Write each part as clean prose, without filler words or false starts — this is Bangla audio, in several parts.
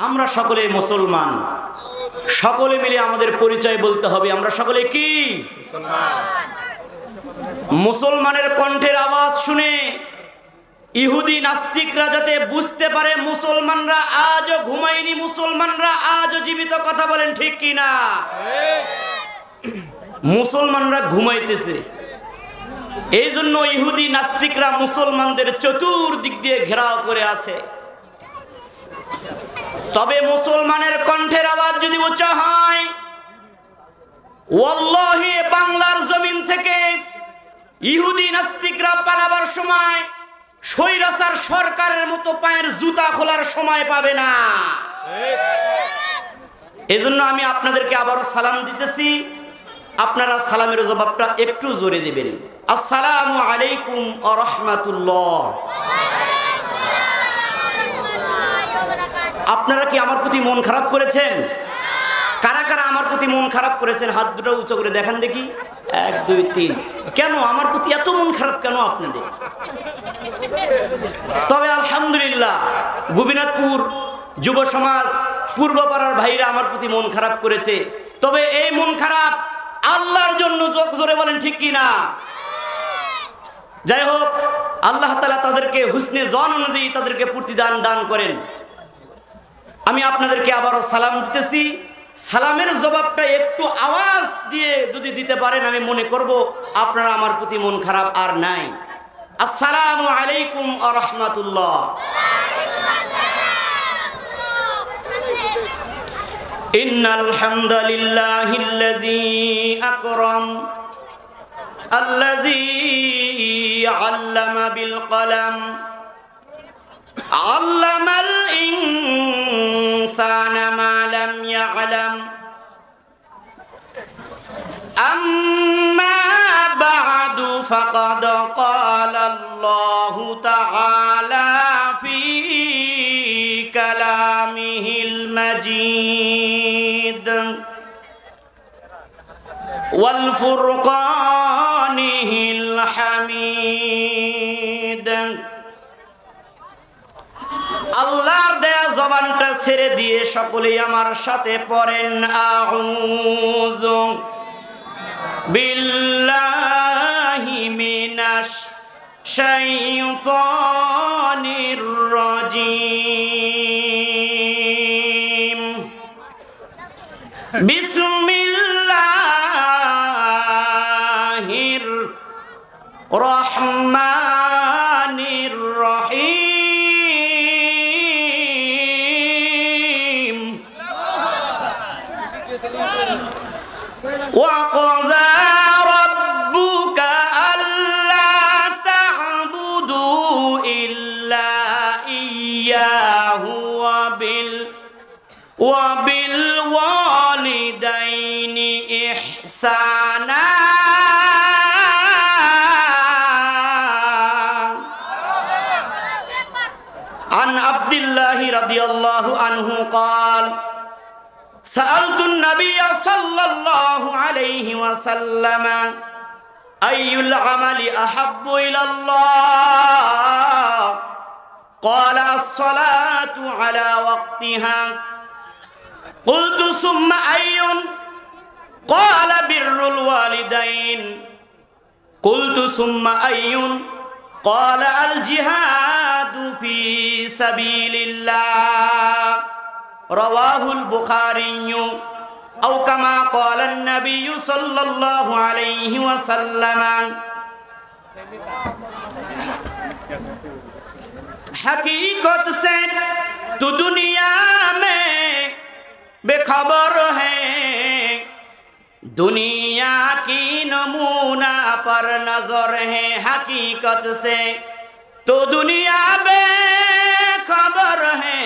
আমরা সকলে মুসলমান, সকলে মিলে আমাদের পরিচয় বলতে হবে আমরা সকলে কি মুসলমানের কণ্ঠের আওয়াজ শুনে ইহুদি নাস্তিকরা যাতে বুঝতে পারে মুসলমানরা আজও ঘুমায়নি, মুসলমানরা আজও জীবিত। কথা বলেন ঠিক কিনা? মুসলমানরা ঘুমাইতেছে, এই জন্য ইহুদি নাস্তিকরা মুসলমানদের চতুর্দিক দিয়ে ঘেরাও করে আছে। তবে মুসলমানের কণ্ঠের আওয়াজ যদি উঁচা হয়, ওয়াল্লাহি বাংলার জমিন থেকে ইহুদি নাস্তিকরা পালাবার সময় স্বৈরাচার সরকারের মতো পায়ের জুতা খোলার সময় পাবে না। এজন্য আমি আপনাদেরকে আবারও সালাম দিতেছি, আপনারা সালামের জবাবটা একটু জোরে দিবেন। আসসালামু আলাইকুম ওয়া রাহমাতুল্লাহ। আপনারা কি আমার প্রতি মন খারাপ করেছেন? কারা কারা আমার প্রতি মন খারাপ করেছেন হাত দুটো উঁচু করে দেখান দেখি। 1 2 3। কেন আমার প্রতি এত মন খারাপ কেন আপনাদের? তবে আলহামদুলিল্লাহ গোপীনাথপুর যুব সমাজ পূর্বপাড়ার ভাইরা আমার প্রতি মন খারাপ করেছে। তবে এই মন খারাপ আল্লাহর জন্য, যোগ জোরে বলেন ঠিক কিনা? যাই হোক, আল্লাহ তাআলা তাদেরকে হুসনে জন অনুযায়ী তাদেরকে প্রতিদান দান করেন। আমি আপনাদেরকে আবারও সালাম দিতেছি, সালামের জবাবটা একটু আওয়াজ দিয়ে যদি দিতে পারেন আমি মনে করব আপনারা আমার প্রতি মন খারাপ আর নাই। আসসালামু আলাইকুম ওয়া রাহমাতুল্লাহ। ইন্নাল হামদালিল্লাহিল্লাযী আকরাম আল্লাযী আল্লামা বিল কলম আল্লামাল ইনসানা মা লাম ইয়ালাম আম্মা বা'দু ফাকাদ ক্বালা আল্লাহু তাআলা ফি কালামিহিল মাজিদ ওয়াল ফুরকানিহিল হামিদ। আল্লাহর দেয়া জবানটা ছেড়ে দিয়ে সকলেই আমার সাথে পড়েন আউযু বিল্লাহি মিনাশ শাইতানির রাজিম। বিসমিল্লাহির রহমানির রহিম। وَقَضَى رَبُّكَ أَلَّا تَعْبُدُوا إِلَّا إِيَّاهُ وَبِالْوَالِدَيْنِ إِحْسَانًا عن عبد الله رضي الله عنه قال سألت النبي صلى الله عليه وسلم أي العمل أحب إلى الله قال الصلاة على وقتها قلت ثم أي قال بر الوالدين قلت ثم أي قال الجهاد في سبيل الله رواه البخاري أو كما قال النبي صلى الله عليه وسلم। हकीकत से तू दुनिया में बेखबर है, दुनिया की नमूना पर नजर है। हकीकत से तो दुनिया बेखबर है,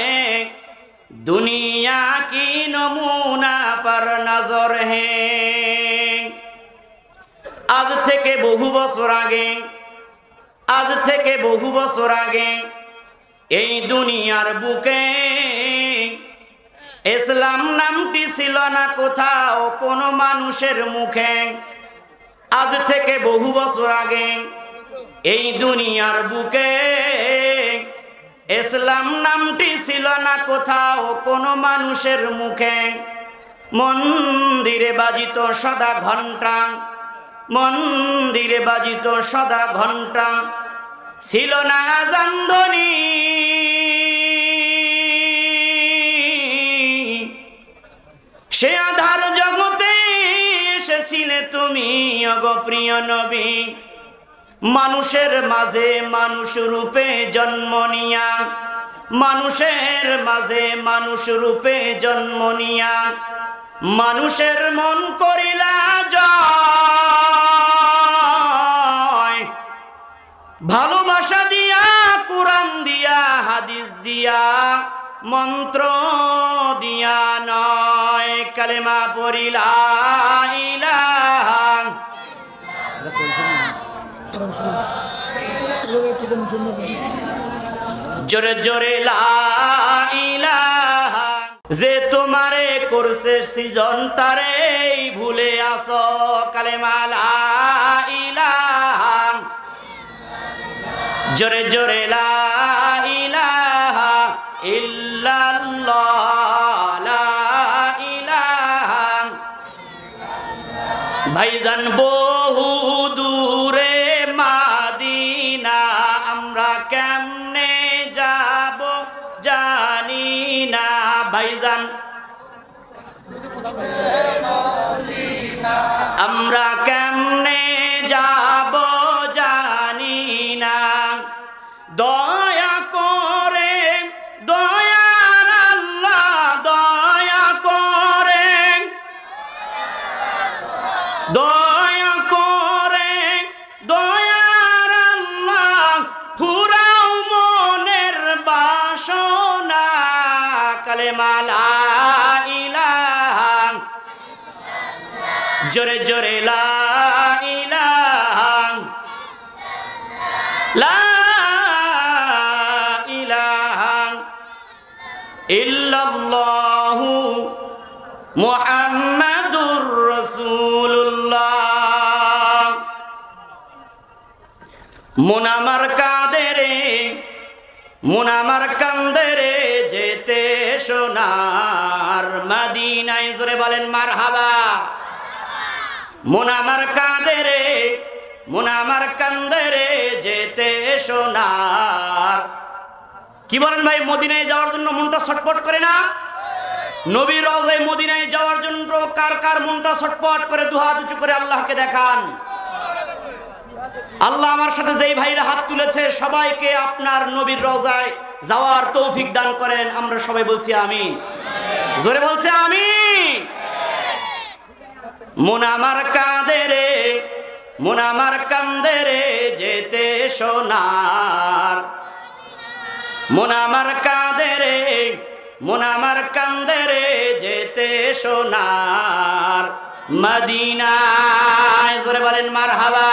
दुनिया की नमूना पर नजर है। আজ থেকে বহু বছর আগে এই দুনিয়ার বুকে ইসলাম নামটি ছিল না কোথাও কোনো মানুষের মুখে। আজ থেকে বহু বছর আগে এই দুনিয়ার বুকে ইসলাম নামটি ছিল না কোথাও কোনো মানুষের মুখে। মন্দিরে বাজিত সদা ঘণ্টা, মন্দিরে বাজিত সদা ঘণ্টা, ছিল না আযান ধ্বনি। সে আধার জগতে এসেছিলে তুমি ওগো প্রিয় নবী। মানুষের মাঝে মানুষ রূপে জন্ম নিয়া, মানুষের মাঝে মানুষ রূপে জন্ম নিয়া, মানুষের মন করিলা জয়। ভালোবাসা দিয়া, কুরআন দিয়া, হাদিস দিয়া, মন্ত্র দিয়া নয়, কালেমা পড়ি লা ইলাহা। জোরে জোরে লা ইলাহা। যে তোমারে করছে সৃজন তারে ভুলে আসো, কালেমা লা ইলাহা। জোরে জোরে লা ইলাহা ইল্লাল্লাহ, লা ইলাহা। ভাইজান বহু দূরে মাদিনা, আমরা কেমনে যাব জানি না। ভাইজান আমরা কেমনে যাব জানি না। দয়া করে দয়ার আল্লাহ, দয়া করে, দয়া করে দয়ার আল্লাহ, ফুরাও মনের বাসনা, কালেমা লা ইলাহা। জোরে জোরে লা ইলাহা, লা ইলাহা ইল্লাল্লাহু মুহাম্মাদুর রাসূলুল্লাহ। মন আমার কাঁদে রে, মন আমার কান্দে রে, যেতে সোনার মদিনায়। জোরে বলেন মারহাবা। মন আমার কাঁদে রে, মন আমার কান্দে রে, যেতে সোনার। কি বলেন ভাই, মদিনায় যাওয়ার জন্য মনটা ছটপট করে না? নবীর রওজায় মদিনায় যাওয়ার জন্য কার কার মনটা ছটপট করে? দুহাত উঁচু করে আল্লাহকে দেখান। আল্লাহ আমার সাথে যেই ভাইরা হাত তুলেছে সবাইকে আপনার নবীর রওজায় যাওয়ার তৌফিক দান করেন। আমরা সবাই বলছি আমিন। জোরে বলছে আমিন। মন আমার কাঁদে রে, মন আমার কান্দে রে, যেতে সোনার। মন আমার কাঁদে রে, মন আমার কান্দে রে, যেতে সোনার মদিনায়। জোরে বলেন মারহাবা।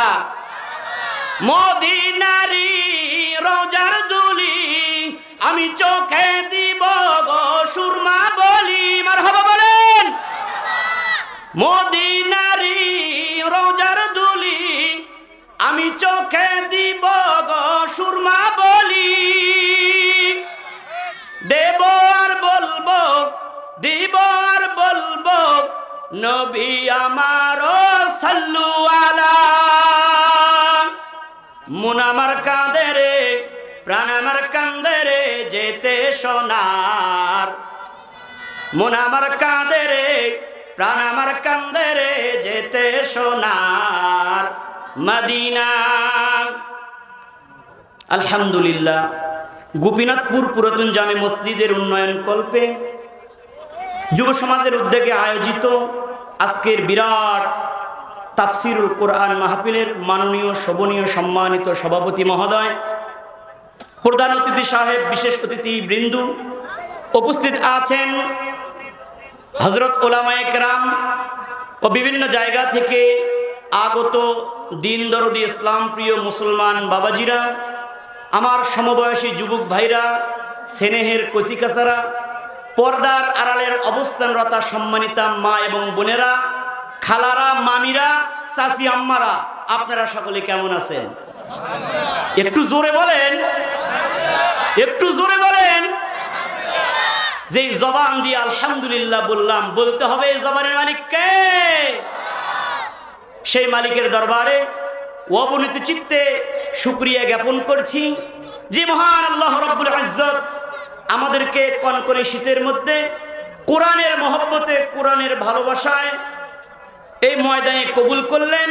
মদিনারি রোজার দুলি, আমি চোখে দিব গো সুরমা বলি। মারহাবা বলেন। মদিনারি রোজার দুলি, আমি চোখে দিব গো সুরমা বলি। দেব আর বলবো, দিব আর বলবো, নবী আমার সাল্লু আলা। মন আমার কাঁদে রে, প্রাণ আমার কান্দে রে, যেতে সোনার। মন আমার কাঁদে রে, প্রাণ আমার কান্দে রে, যেতে সোনার মদিনা। আলহামদুলিল্লাহ, গোপীনাথপুর পুরাতন জামে মসজিদের উন্নয়ন কল্পে যুব সমাজের উদ্যোগে আয়োজিত আজকের বিরাট তাফসিরুল কোরআন মাহফিলের মাননীয় শোভনীয় সম্মানিত সভাপতি মহোদয়, প্রধান অতিথি সাহেব, বিশেষ অতিথি বৃন্দু, উপস্থিত আছেন হযরত উলামায়ে কেরাম ও বিভিন্ন জায়গা থেকে আগত দিন দরদি ইসলাম প্রিয় মুসলমান বাবাজিরা, আমার সমবয়সী যুবক ভাইরা, স্নেহের কচিকাচারা, পর্দার আড়ালের অবস্থানরতা সম্মানিতা মা এবং বোনেরা, খালারা, মামিরা, চাচি আম্মারা, আপনারা সকলে কেমন আছেন? একটু জোরে বলেন। একটু জোরে বলেন। যেই জবান দিয়ে আলহামদুলিল্লাহ বললাম, বলতে হবে এই জবানের মালিক কে? সেই মালিকের দরবারে অবনীত চিত্তে শুকরিয়া জ্ঞাপন করছি যে মহান আল্লাহ রাব্বুল ইজ্জত আমাদেরকে কনকনে শীতের মধ্যে কোরআনের মহব্বতে, কোরআনের ভালোবাসায় এই ময়দানে কবুল করলেন।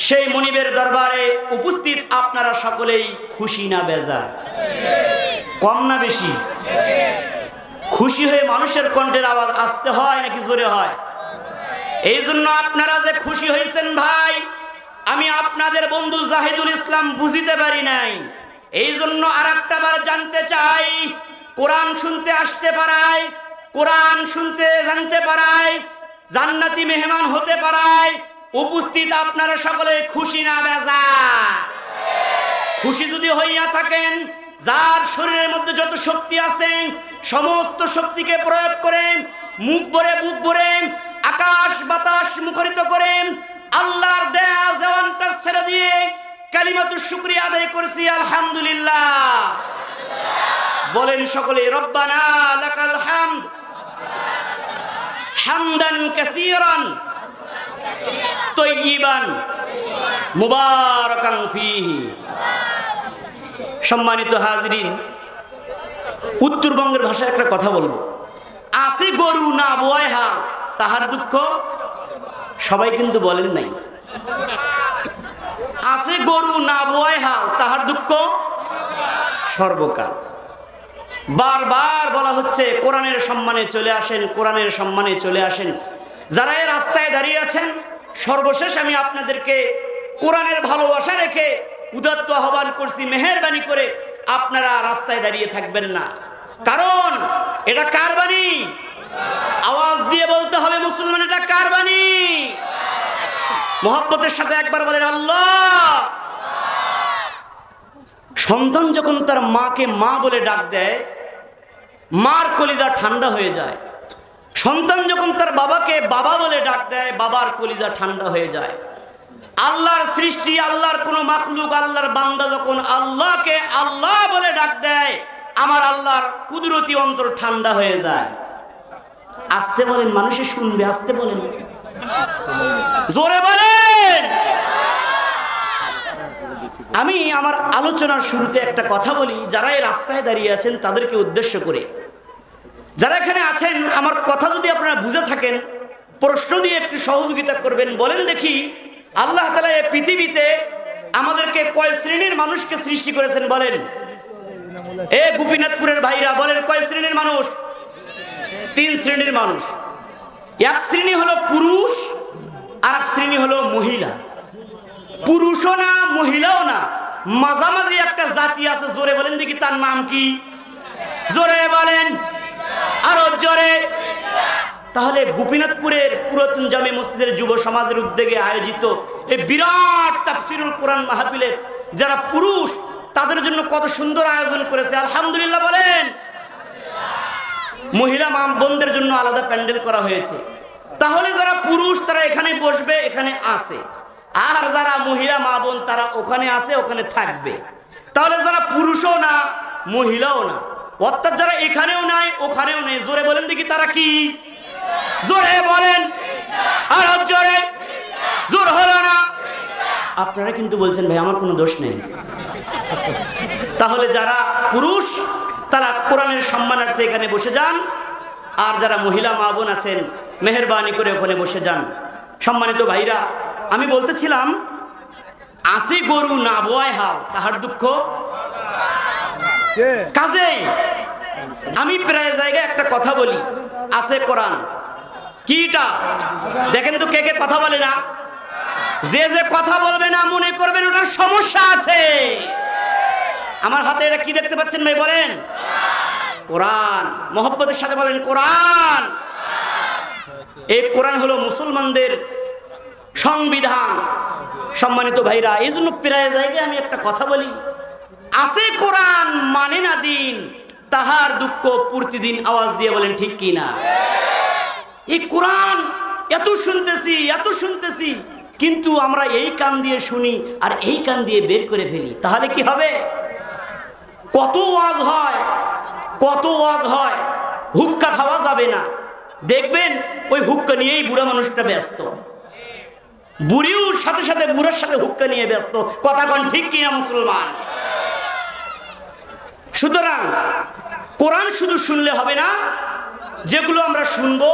সেই মনিবের দরবারে উপস্থিত আপনারা সকলেই খুশি না বেজার? কম না বেশি? খুশি হয়ে মানুষের কণ্ঠের আওয়াজ আসতে হয় নাকি জোরে হয়? এই জন্য আপনারা যে খুশি হয়েছেন ভাই, আমি আপনাদের বন্ধু জাহিদুল ইসলাম বুঝিতে পারি নাই। এই জন্য আরেকটা বার জানতে চাই, কোরআন শুনতে আসতে পারায়, কোরআন শুনতে জানতে পারায়, জান্নাতি মেহমান হতে পারায় উপস্থিত আপনারা সকলে খুশি না বেজার? খুশি যদি হইয়া থাকেন, যার শরীরের মধ্যে যত শক্তি আছে সমস্ত শক্তিকে প্রয়োগ করে মুখ ভরে বুক ভরে আকাশ বাতাস মুখরিত করে আল্লাহর দেয়া জওয়ানটা ছেড়ে দিয়ে কালিমাতুশ শুকরিয়া আদায় করছি আলহামদুলিল্লাহ। বলেন সকলে রব্বানা লাকাল হামদ হামদান কাসীরান তাইয়িবান মুবারাকান ফীহি। সম্মানিত হাজিরিন, উত্তরবঙ্গের ভাষায় একটা কথা বলবো, আসে গরু না বয় হাল তাহার দুঃখ। সবাই কিন্তু বলেন নাই। আসে গরু না বয় হাল তাহার দুঃখ সর্বকাল। বারবার বলা হচ্ছে কোরআনের সম্মানে চলে আসেন, কোরআনের সম্মানে চলে আসেন। যারা এই রাস্তায় দাঁড়িয়ে আছেন, সর্বশেষ আমি আপনাদেরকে কোরআনের ভালোবাসা রেখে উদাত্ত আহ্বান করছি, মেহেরবানি করে আপনারা রাস্তায় দাঁড়িয়ে থাকবেন না। কারণ এটা কার বাণী? আওয়াজ দিয়ে বলতে হবে মুসলমান, এটা কার বাণী? মোহাব্বতের সাথে একবার বলেন আল্লাহ। সন্তান যখন তার মাকে মা বলে ডাক দেয়, মার কলিজা ঠান্ডা হয়ে যায়। সন্তান যখন তার বাবাকে বাবা বলে ডাক দেয়, বাবার কলিজা ঠান্ডা হয়ে যায়। আল্লাহর সৃষ্টি, আল্লাহর কোন মাখলুক, আল্লাহর বান্দা যখন আল্লাহকে আল্লাহ বলে ডাক দেয়, আমার আল্লাহর কুদরতি অন্তর ঠান্ডা হয়ে যায়। আসতে বলেন, মানুষে শুনবে, আসতে বলেন, জোরে বলেন। আমি আমার আলোচনার শুরুতে একটা কথা বলি, যারা এই রাস্তায় দাঁড়িয়ে আছেন তাদেরকে উদ্দেশ্য করে। যারা এখানে আছেন, আমার কথা যদি আপনারা বুঝে থাকেন, প্রশ্ন দিয়ে একটু সহযোগিতা করবেন। বলেন দেখি, আল্লাহ তাআলা এই পৃথিবীতে আমাদেরকে কয় শ্রেণীর মানুষকে সৃষ্টি করেছেন? বলেন। এ গোপীনাথপুরের ভাইরা বলেন, কয় শ্রেণীর মানুষ? 3 শ্রেণীর মানুষ। এক শ্রেণী হলো পুরুষ, আর এক শ্রেণী হলো মহিলা। পুরুষও না, মহিলাও না, মাঝামাঝি একটা জাতি আছে। জোরে বলেন দেখি, তার নাম কি? জোরে বলেন, আরো জোরে। তাহলে গোপীনাথপুরের পুরাতন জামে মসজিদের যুব সমাজের উদ্যোগে আয়োজিত এই বিরাট তাফসীরুল কোরআন মাহফিলের যারা পুরুষ, তাদের জন্য কত সুন্দর আয়োজন করেছে, আলহামদুলিল্লাহ বলেন। মহিলা মা বোনদের জন্য আলাদা প্যান্ডেল করা হয়েছে। তাহলে যারা পুরুষ তারা এখানে বসবে, এখানে আসে, আর যারা মহিলা মা বোন তারা ওখানে আসে, ওখানে থাকবে। তাহলে যারা পুরুষও না, মহিলাও না, অর্থাৎ যারা এখানেও নাই ওখানেও নেই, জোরে বলেন দেখি তারা কি? জোরে বলেন, আর জোরে। জোর হলো না? আপনারা কিন্তু বলছেন ভাই আমার কোনো দোষ নেই। তাহলে যারা পুরুষ তারা কোরআনের সম্মানার্থে এখানে বসে যান, আর যারা মহিলা মা বোন আছেন মেহেরবানি করে ওখানে বসে যান। সম্মানিত ভাইরা, আমি বলতেছিলাম, আসি গরু না বয় হাল তাহার দুঃখ। কাজেই আমি প্রায় জায়গায় একটা কথা বলি, আছে কোরআন কিটা দেখেন তো, কে কে কথা বলে না? যে যে কথা বলবে না মনে করবেন ওটার সমস্যা আছে। আমার হাতে এটা কি দেখতে পাচ্ছেন ভাই? বলেন কোরআন। মহব্বতের সাথে বলেন কোরআন। এই কোরআন হলো মুসলমানদের সংবিধান। সম্মানিত ভাইরা, এই জন্য প্রায় জায়গায় আমি একটা কথা বলি, আছে কোরআন মানে না দিন, তাহার দুঃখ প্রতিদিন। আওয়াজ দিয়ে বলেন ঠিক কি না? এই কোরআন এত শুনতেছি, এত শুনতেছি, কিন্তু আমরা এই কান দিয়ে শুনি আর এই কান দিয়ে বের করে ফেলি। তাহলে কি হবে? কত ওয়াজ হয়, কত ওয়াজ হয়, হুক্কা খাওয়া যাবে না, দেখবেন ওই হুক্কা নিয়েই বুড়া মানুষটা ব্যস্ত, বুড়িও সাথে সাথে বুড়ার সাথে হুক্কা নিয়ে ব্যস্ত। কথা কোন ঠিক কিনা মুসলমান? সুতরাং কোরআন শুধু শুনলে হবে না, যেগুলো আমরা শুনবো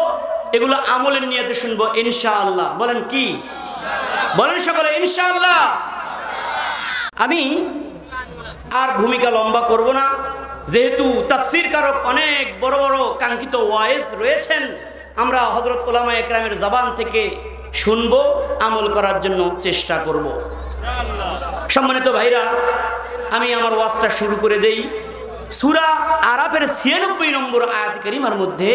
এগুলো আমলের নিয়তে শুনবো ইনশাআল্লাহ। বলেন কি? বলেন সকলে ইনশাআল্লাহ। আমি আর ভূমিকা লম্বা করব না, যেহেতু তাফসীর কারক অনেক বড় বড় কাঙ্ক্ষিত ওয়াইজ রয়েছেন, আমরা হযরত উলামায়ে কেরামের জবান থেকে শুনবো, আমল করার জন্য চেষ্টা করব। সম্মানিত ভাইরা, আমি আমার ওয়াজটা শুরু করে দেই। সূরা আরাফের ৯৬ নম্বর আয়াত কারিমার মধ্যে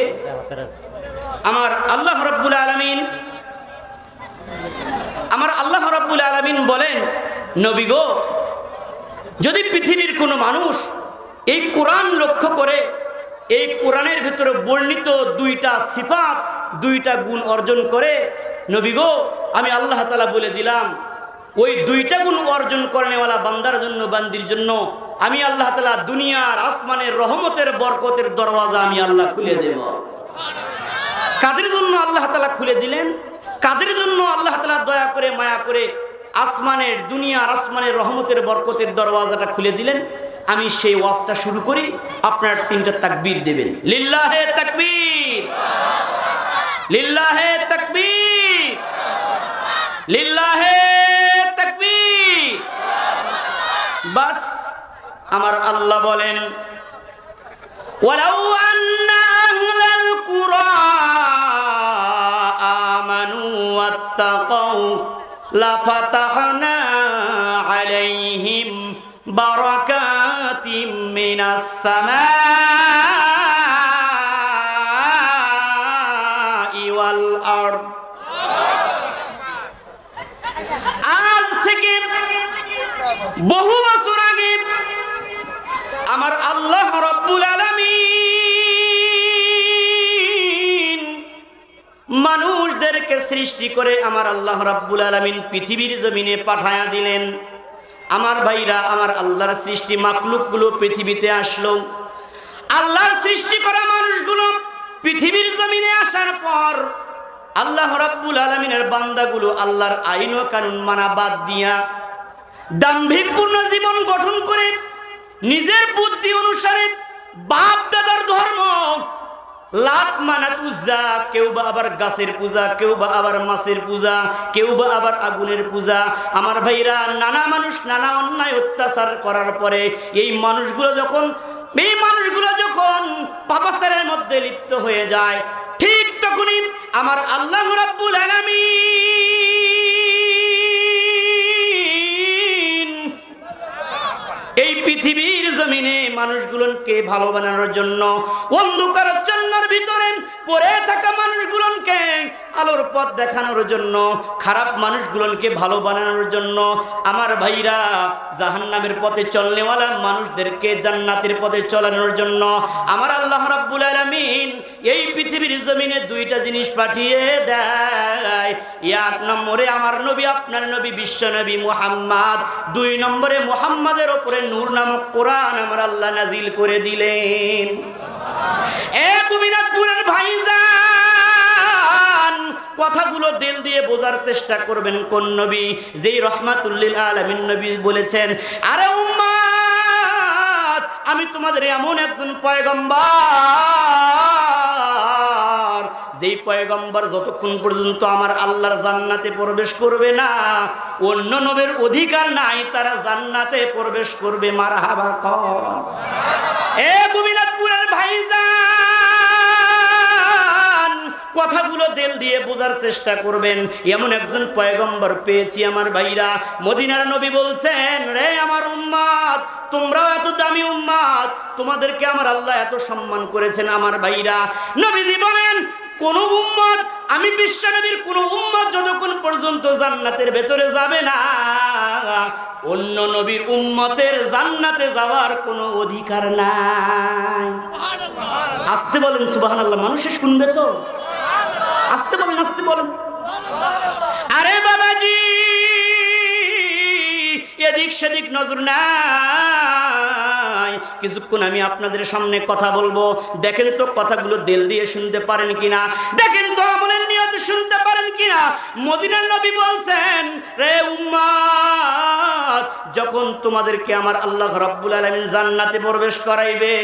আমার আল্লাহ রাব্বুল আলামিন বলেন, নবী গো, যদি পৃথিবীর কোনো মানুষ এই কোরআন লক্ষ্য করে এই কোরআনের ভিতরে বর্ণিত দুইটা সিফাত, দুইটা গুণ অর্জন করে, নবী গো, আমি আল্লাহ তাআলা বলে দিলাম ওই দুইটা গুণ অর্জন করেনেওয়ালা বান্দার জন্য, বান্দির জন্য আমি আল্লাহ তাআলা দুনিয়ার আসমানের রহমতের বরকতের দরওয়াজা আমি আল্লাহ খুলে দেব। কাদের জন্য আল্লাহ তাআলা খুলে দিলেন? কাদের জন্য আল্লাহ তাআলা দয়া করে মায়া করে আসমানের, দুনিয়ার আসমানের রহমতের বরকতের দরওয়াজাটা খুলে দিলেন? আমি সেই ওয়াজটা শুরু করি, আপনার 3টা তাকবীর দেবেন। লিল্লাহে তাকবীর, লিল্লাহে তাকবীর, লিল্লাহে তাকবীর। বাস আমার আল্লাহ বলেন, ওয়ালাউ আন্না আহলাল কুরা আমানু ওয়াত্তাকাউ লাফাতাহনা আলাইহিম বারাকাতিম মিনাস সামাই ওয়াল আরদ। আজ থেকে বহু বছর আগে আমার আল্লাহ রাব্বুল আলামিন মানুষদেরকে সৃষ্টি করে আমার আল্লাহ রাব্বুল আলামিন পৃথিবীর জমিনে পাঠায়া দিলেন। আমার ভাইরা, আমার আল্লাহর সৃষ্টি মাখলুকগুলো পৃথিবীতে আসলো। আল্লাহর সৃষ্টি করা মানুষগুলো পৃথিবীর জমিনে আসার পর আল্লাহ রাব্বুল আলামিনের বান্দাগুলো আল্লাহর আইন ও কানুন মানা বাদ দিয়া দাম্ভিকপূর্ণ জীবন গঠন করে নিজের বুদ্ধি অনুসারে বাপ দাদার ধর্ম, লাত মানাত উজ্জা, কেউ বা আবার গাছের পূজা, কেউ বা আবার মাছের পূজা, কেউ বা আবার আগুনের পূজা। আমার ভাইরা, নানা মানুষ নানা অন্যায় অত্যাচার করার পরে এই মানুষগুলো যখন পাপাচারের মধ্যে লিপ্ত হয়ে যায়, ঠিক তখনই আমার আল্লাহ রাব্বুল আলামিন এই পৃথিবীর জমিনে মানুষগুলোকে ভালো বানানোর জন্য, অন্ধকারাচ্ছন্নের ভিতরে পড়ে থাকা মানুষগুলোকে আলোর পথ দেখানোর জন্য, খারাপ মানুষগুলোকে ভালো বানানোর জন্য, আমার ভাইরা জাহান্নামের পথে চলনেওয়ালা মানুষদেরকে জান্নাতের পথে চলানোর জন্য আমার আল্লাহ রাব্বুল আলামিন এই পৃথিবীর জমিনে 2টা জিনিস পাঠিয়ে দেয়। 1 নম্বরে আমার নবী, আপনার নবী বিশ্ব নবী মুহাম্মদ। 2 নম্বরে মুহাম্মাদের উপরে নূর নামক কোরআন আমার আল্লাহ নাজিল করে দিলেন। গোবিনাথপুরের ভাইজান, কথাগুলো দিল দিয়ে বোঝার চেষ্টা করবেন। কোন নবী? যেই রহমাতুল্লিল আলামিন নবী বলেছেন, আরে উম্মত, আমি তোমাদের এমন একজন পয়গম্বর, যেই পয়গম্বর যতক্ষণ পর্যন্ত আমার আল্লাহর জান্নাতে প্রবেশ করবে না, অন্য নবীর অধিকার নাই তারা জান্নাতে প্রবেশ করবে। মারহাবা কর। গোবিনাথপুরের ভাইজান, কথাগুলো দিল দিয়ে বোঝার চেষ্টা করবেন। এমন একজন পয়গম্বর পেয়েছি আমার ভাইরা। মদিনার নবী বলছেন, রে আমার উম্মত, তোমরাও এত দামি উম্মত, তোমাদেরকে আমার আল্লাহ এত সম্মান করেছেন। আমার ভাইরা, নবীজি বলেন, কোন উম্মত, আমি বিশ্ব নবীর কোন উম্মত যতক্ষণ পর্যন্ত জান্নাতের ভেতরে যাবে না, অন্য নবীর উম্মতের জান্নাতে যাওয়ার কোনো অধিকার নাই। আসতে বলেন সুবহানাল্লাহ, মানুষে শুনবে তো? আসতে বলেন, আসতে বলেন। আরে বাবাজি, এদিক সেদিক নজর নাই। কিছুক্ষণ আমি আপনাদের সামনে কথা বলবো, দেখেন তো কথাগুলো দিল দিয়ে শুনতে পারেন কিনা, দেখেন তো আমলের নিয়তে শুনতে পারেন কিনা। মদিনার নবী বলছেন, রে উম্মত, যখন তোমাদেরকে আমার আল্লাহ রাব্বুল আলামিন জান্নাতে প্রবেশ করাইবে,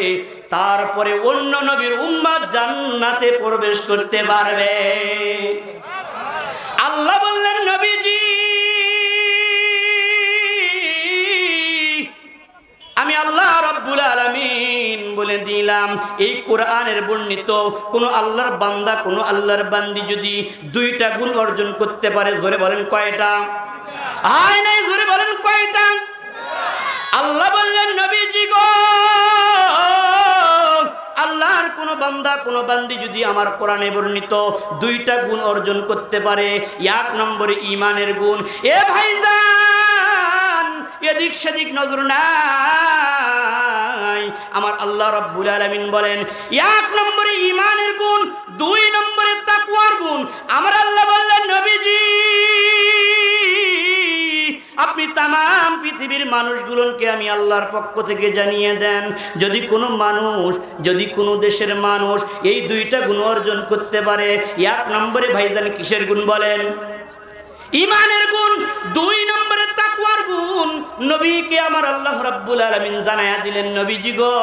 তারপরে অন্য নবীর উম্মত জান্নাতে প্রবেশ করতে পারবে। আল্লাহ বললেন, নবীজি আমি আল্লাহ রাব্বুল আলামিন বলে দিলাম, এই কোরআনের বর্ণিত কোন আল্লাহর বান্দা, কোন আল্লাহর বান্দি যদি দুইটা গুণ অর্জন করতে পারে, জোরে বলেন কয়টা? আয় নাই, জোরে বলেন কয়টা? আল্লাহ বললেন, নবীজি গো, আল্লাহর কোন বান্দা, কোন বান্দি যদি আমার কোরআনে বর্ণিত দুইটা গুণ অর্জন করতে পারে, এক নম্বরে ঈমানের গুণ। এ ভাইজান, এদিক সেদিক নজর নাই, আমার আল্লাহ রাব্বুল আলামিন বলেন এক নম্বরে ঈমানের গুণ, দুই নম্বরে তাকওয়ার গুণ। আমার আল্লাহ বললেন, নবীজি আপনি তামাম পৃথিবীর মানুষগুলোকে আমি আল্লাহর পক্ষ থেকে জানিয়ে দেন, যদি কোনো মানুষ, যদি কোনো দেশের মানুষ এই দুইটা গুণ অর্জন করতে পারে, এক নম্বরে ভাইজান কিসের গুণ বলেন? ঈমানের গুণ, দুই নম্বরে তাকওয়ার গুণ। নবীকে আমার আল্লাহ রাব্বুল আলামিন জানায়া দিলেন, নবীজি গো,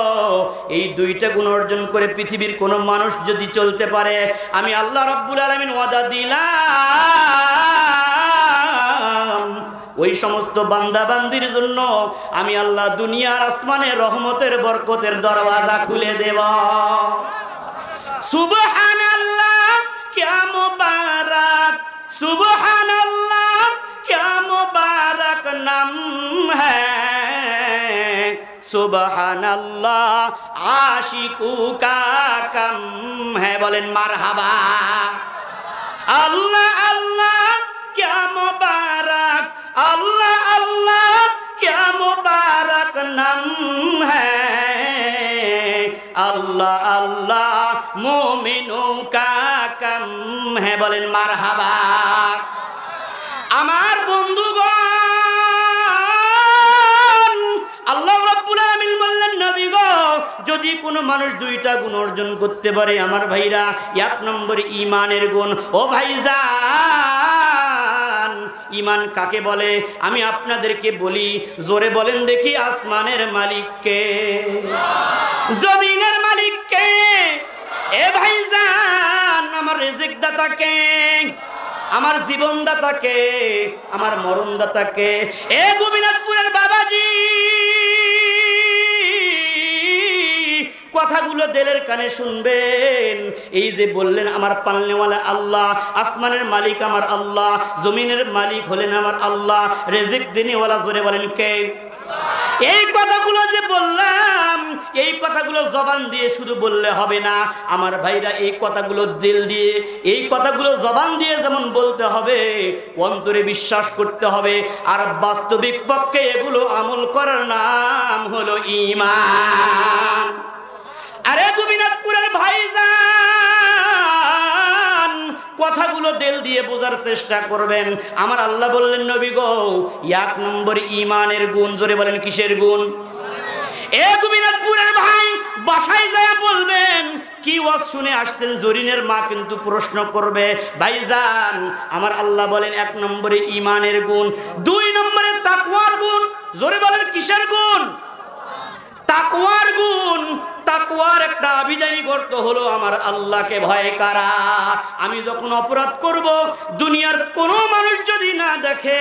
এই দুইটা গুণ অর্জন করে পৃথিবীর কোনো মানুষ যদি চলতে পারে, আমি আল্লাহ রাব্বুল আলামিন ওয়াদা দিলাম ওই সমস্ত বান্দা বান্দির জন্য আমি আল্লাহ দুনিয়ার আসমানে রহমতের বরকতের দরওয়াজা খুলে দেব। সুবহানাল্লাহ, क्या मुबारक, सुबहानल्लाह, क्या मुबारक नाम है, सुबहानल्लाह आशिकू का कम है, बोलें मरहबा। अल्लाह अल्लाह क्या मुबारक, अल्लाह अल्लाह क्या मुबारक नाम है, अल्लाह अल्लाह मोमिनों का कम है, बोलें मरहबा। আমার বন্ধুগণ, আল্লাহ রাব্বুল আলামিন বললেন, নবী গো, যদি কোনো মানুষ দুইটা গুণ অর্জন করতে পারে, আমার ভাইরা, এক নম্বরে ঈমানের গুণ। ও ভাইজান, ঈমান কাকে বলে আমি আপনাদেরকে বলি, জোরে বলেন দেখি, আসমানের মালিককে, জমিনের মালিককে। এ ভাইজান, আমার রিজিক দাতাকে, আমার জীবনদাতাকে, আমার মরণদাতাকে। এ গোবিনাথপুরের বাবাজি, কথাগুলো দিলের কানে শুনবেন। এই যে বললেন আমার পালনেওয়ালা আল্লাহ, আসমানের মালিক আমার আল্লাহ, জমিনের মালিক হলেন আমার আল্লাহ, রিজিক দিনেওয়ালা, জোরে বলেন কে? এই কথাগুলো যে বললাম, এই কথাগুলো জবান দিয়ে শুধু বললে হবে না আমার ভাইরা, এই কথাগুলো দিল দিয়ে, এই কথাগুলো জবান দিয়ে যেমন বলতে হবে, অন্তরে বিশ্বাস করতে হবে, আর বাস্তবিক পক্ষে এগুলো আমল করার নাম হলো ঈমান। আরে গোবিনাথপুরের ভাইজান, কথাগুলো দিল দিয়ে বোঝার চেষ্টা করবেন। আমার আল্লাহ বললেন, নবী গো, এক নম্বর ঈমানের গুণ, জোরে বলেন কিসের গুণ? এ গোবিনাথপুরের ভাই, বাসায় যায় বলবেন, কি ওয়াজ শুনে আসছেন? জরিনের মা কিন্তু প্রশ্ন করবে। ভাইজান, আমার আল্লাহ বলেন এক নম্বরে ঈমানের গুণ, দুই নম্বরে তাকওয়ার গুণ। জোরে বলেন কিসের গুণ? তাকওয়ার গুণ। তাকওয়ার একটা আবিধানিক অর্থ হলো আমার আল্লাহকে ভয় করা। আমি যখন অপরাধ করব, দুনিয়ার কোনো মানুষ যদি না দেখে,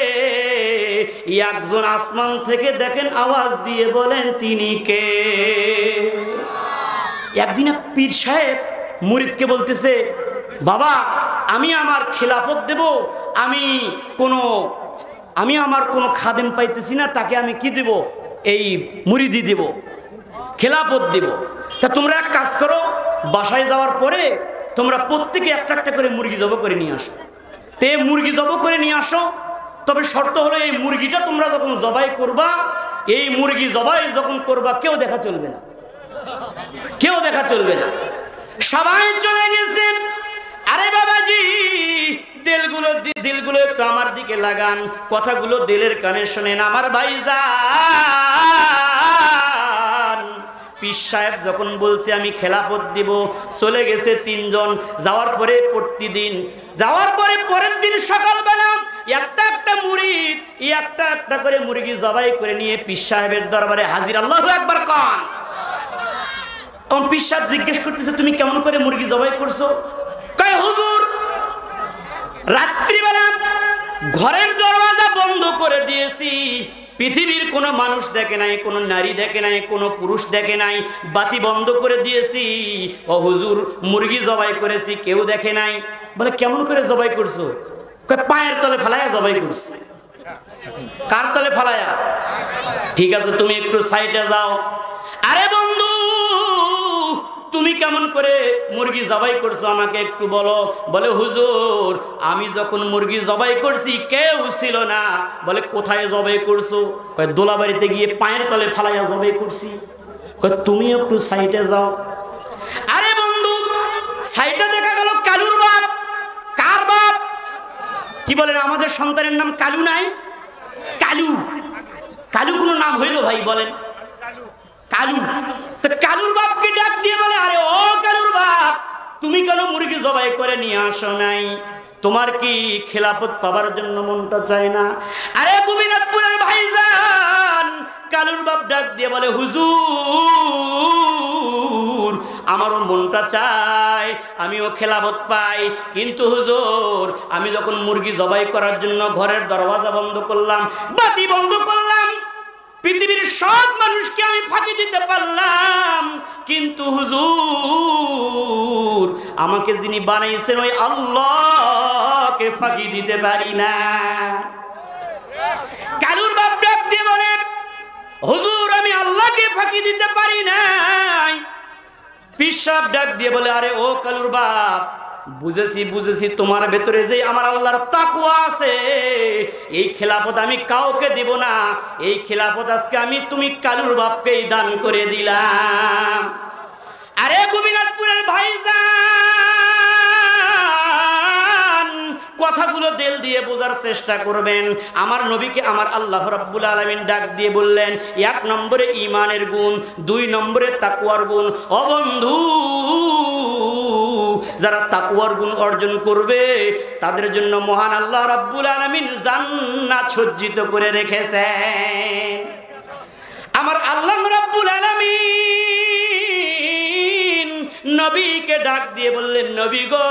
একজন আসমান থেকে দেখেন, আওয়াজ দিয়ে বলেন তিনি কে। একদিন এক পীর সাহেব মুরিদকে বলতেছে, বাবা, আমি আমার খেলাফত দেব, আমি আমার কোনো খাদেম পাইতেছি না, তাকে আমি কি দেব? এই মুরিদি দেব, খেলাফত দেব। তা তোমরা এক কাজ করো, বাসায় যাওয়ার পরে তোমরা প্রত্যেকে একটা একটা করে মুরগি জবাই করে নিয়ে আসো। তে মুরগি জবাই করে নিয়ে আসো, তবে শর্ত হলো এই মুরগিটা তোমরা যখন জবাই করবা, এই মুরগি জবাই যখন করবা, কেউ দেখা চলবে না, কেউ দেখা চলবে না। সবাই চলে গেছে। আরে বাবাজি, দিলগুলো একটু আমার দিকে লাগান, কথাগুলো দিলের কানে শোনেন। আমার ভাইজান, পীর সাহেব যখন বলছে আমি খেলাফত দিব, চলে গেছে 3 জন। যাওয়ার পরে প্রতিদিন যাওয়ার পরে পরের দিন সকালবেলা একটা একটা মুরিদ একটা একটা করে মুরগি জবাই করে নিয়ে পীর সাহেবের দরবারে হাজির। আল্লাহু আকবার কোন। তখন পীর সাহেব জিজ্ঞেস করতেছে তুমি কেমন করে মুরগি জবাই করছো? কয় হুজুর রাত্রিবেলা ঘরের দরওয়াজা বন্ধ করে দিয়েছি, পৃথিবীর কোনো মানুষ দেখে নাই, কোনো নারী দেখে নাই, কোনো পুরুষ দেখে নাই, বাতি বন্ধ করে দিয়েছি। ও হুজুর মুরগি জবাই করেছি, কেউ দেখে নাই। বলে কেমন করে জবাই করছো? কয় পায়ের তলে ফেলায়া জবাই করছি। কার তলে ফেলায়া? ঠিক আছে তুমি একটু সাইডে যাও। আরে বন্ধু তুমি কেমন করে মুরগি জবাই করছো আমাকে একটু বলো। বলে হুজুর আমি যখন মুরগি জবাই করছি কেউ ছিল না। বলে কোথায় জবাই করছো? কয় দোলাবাড়িতে গিয়ে পায়ের তলে ফালাইয়া জবাই করছি। কয় তুমি একটু সাইডে যাও। আরে বন্ধু সাইডে দেখা গেল কালুর বাপ। কার বাপ? কি বলেন আমাদের সন্তানের নাম কালু নাই? কালু কালু কোনো নাম হইল ভাই বলেন? কালু। তো কালুর বাপকে ডাক দিয়ে বলে আরে ও কালুর বাপ তুমি কেন মুরগি জবাই করে নিয়ে আসো নাই? তোমার কি খেলাফত পাবার জন্য মনটা চায় না? আরে গোবিনাথপুরের ভাইজান কালুর বাপ ডাক দিয়ে বলে হুজুর আমারও মনটা চায় আমিও খেলাফত পাই, কিন্তু হুজুর আমি যখন মুরগি জবাই করার জন্য ঘরের দরওয়াজা বন্ধ করলাম, বাতি বন্ধ করলাম, পৃথিবীর সব মানুষকে আমি ফাঁকি দিতে পারলাম, কিন্তু হুজুর আমাকে যিনি বানাইছেন ওই আল্লাহকে ফাঁকি দিতে পারি না। কালুর বাপ ডাক দিয়ে বলে হুজুর আমি আল্লাহকে ফাঁকি দিতে পারি নাই। পীর সাহেব ডাক দিয়ে বলে আরে ও কালুর বাপ বুঝেছি বুঝেছি তোমার ভেতরে যে আমার আল্লাহর তাকওয়া আছে, এই খেলাফত আমি কাউকে দিব না, এই খেলাফত আজকে আমি তুমি কালুর বাপকেই দান করে দিলাম। আরে গোবিনাথপুরের ভাইজান কথাগুলো দিল দিয়ে বোঝার চেষ্টা করবেন। আমার নবীকে আমার আল্লাহ রাব্বুল আলামিন ডাক দিয়ে বললেন 1 নম্বরে ঈমানের গুণ, 2 নম্বরে তাকওয়ার গুণ। ও বন্ধু যারা তাকওয়ার গুণ অর্জন করবে তাদের জন্য মহান আল্লাহ রাব্বুল আলামিন জান্নাত সজ্জিত করে রেখেছেন। আমার আল্লাহ রাব্বুল আলামিন নবীকে ডাক দিয়ে বললেন নবী গো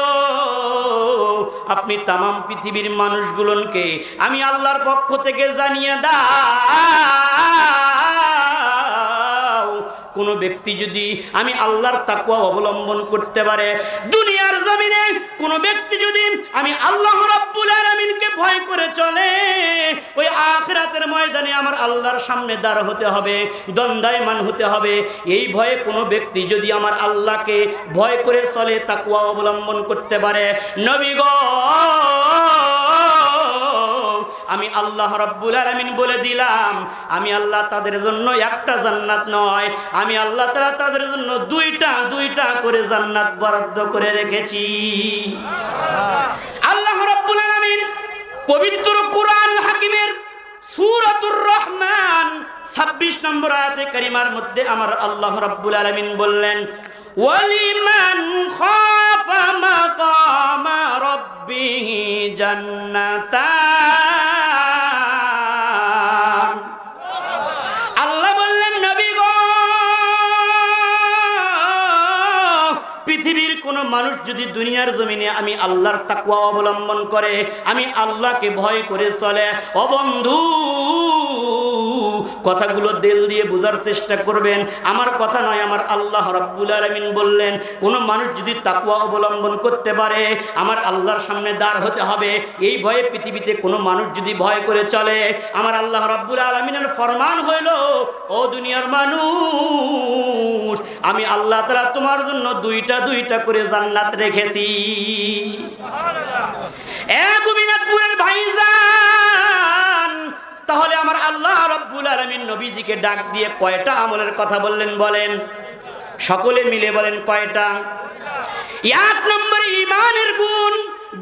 আপনি তামাম পৃথিবীর মানুষগুলোকে আমি আল্লাহর পক্ষ থেকে জানিয়ে দাও, কোন ব্যক্তি যদি আমি আল্লাহর তাকওয়া অবলম্বন করতে পারে, দুনিয়ার জমিনে কোন ব্যক্তি যদি আমি আল্লাহ রাব্বুল আলামিনকে ভয় করে চলে, ওই আখিরাতের ময়দানে আমার আল্লাহর সামনে দাঁড় হতে হবে, দণ্ডায়মান হতে হবে। এই ভয়ে কোন ব্যক্তি যদি আমার আল্লাহকে ভয় করে চলে, তাকওয়া অবলম্বন করতে পারে, নবী গো আমি আল্লাহ রাব্বুল আলামিন বলে দিলাম আমি আল্লাহ তাদের জন্য একটা জান্নাত নয়, আমি আল্লাহ তাআলা তাদের জন্য দুইটা করে জান্নাত বরাদ্দ করে রেখেছি। আল্লাহ রাব্বুল আলামিন পবিত্র কুরআনুল হাকিমের সূরাতুর রহমান 26 নম্বর আয়াতে কারিমার মধ্যে আমার আল্লাহ রাব্বুল আলামিন বললেন ওয়ালিমান খাফা মাকামা রাব্বিহি জান্নাতান। আল্লাহ বললেন নবী গো পৃথিবীর কোন মানুষ যদি দুনিয়ার জমিনে আমি আল্লাহর তাকওয়া অবলম্বন করে, আমি আল্লাহকে ভয় করে চলে, ও বন্ধু কথাগুলো দিল দিয়ে বোঝার চেষ্টা করবেন, আমার কথা নয়, আমার আল্লাহ রাব্বুল আলামিন বললেন কোন মানুষ যদি তাকওয়া অবলম্বন করতে পারে আমার আল্লাহর সামনে দাঁড় হতে হবে। এই ভয়ে পৃথিবীতে কোনো মানুষ যদি ভয় করে চলে, আমার আল্লাহ রাব্বুল আলামিনের ফরমান হইল ও দুনিয়ার মানুষ আমি আল্লাহ তাআলা তোমার জন্য দুইটা করে জান্নাত রেখেছি। এ গোবিনাথপুরের ভাইজান তাহলে আমার আল্লাহ রাব্বুল আলামিন নবীজিকে ডাক দিয়ে কয়টা আমলের কথা বললেন বলেন? সকলে মিলে বলেন কয়টা? 1 নম্বরে ঈমানের গুণ,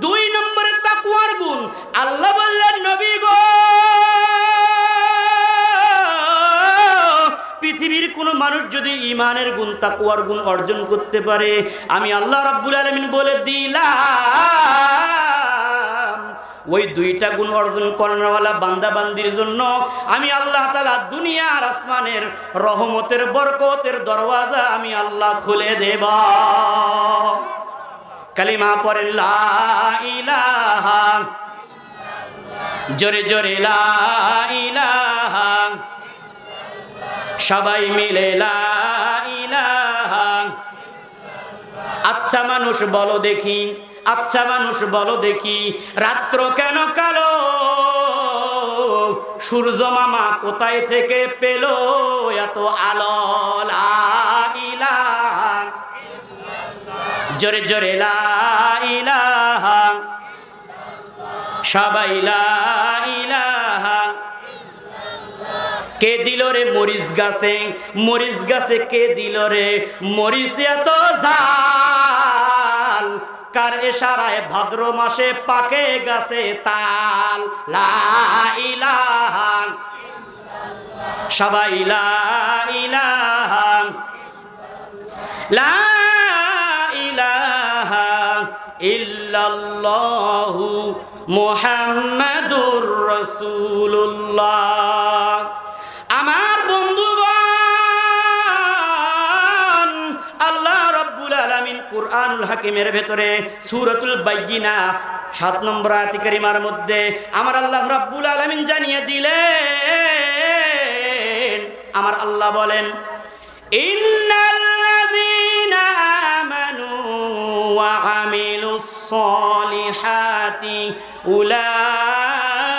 2 নম্বরে তাকওয়ার গুণ। আল্লাহ বললেন নবী গো পৃথিবীর কোনো মানুষ যদি ঈমানের গুণ তাকওয়ার গুণ অর্জন করতে পারে, আমি আল্লাহ রাব্বুল আলামিন বলে দিলাম ওই দুইটা গুণ অর্জন করানোওয়ালা বান্দা বান্দির জন্য আমি আল্লাহ তাআলা দুনিয়া আর আসমানের রহমতের বরকতের দরওয়াজা আমি আল্লাহ খুলে দেব। কালিমা পড়েন লা ইলাহা, জোরে জোরে লা ইলাহা, সবাই মিলে লা ইলাহা। আচ্ছা মানুষ বলো দেখি, আচ্ছা মানুষ বলো দেখি, রাত্র কেন কালো? সূর্য মামা কোথায় থেকে পেল এত আলো? লা ইলাহা, জোরে জোরে লা ইলাহা, সবাই লা ইলাহা। কে দিল রে মরিচ গাছে, মরিচ গাছে কে দিল রে মরিচ এত ঝাল? কার ইশারায় ভাদ্র মাসে পাকে গাছে তাল? লা ইলাহা, সবাই লা ইলাহা, লা ইলাহা ইল্লাল্লাহু মুহাম্মাদুর রাসূলুল্লাহ। আমার বন্ধুগণ, আল্লাহ রাব্বুল আলামিন কুরআনুল হাকিমের ভেতরে সূরাতুল বাইয়িনা 7 নম্বর আয়াত কারিমার মধ্যে আমার আল্লাহ রাব্বুল আলামিন জানিয়ে দিলেন, আমার আল্লাহ বলেন ইন্নাল্লাযীনা আমানু ওয়া আমিলুস সলিহাতি উলাইকা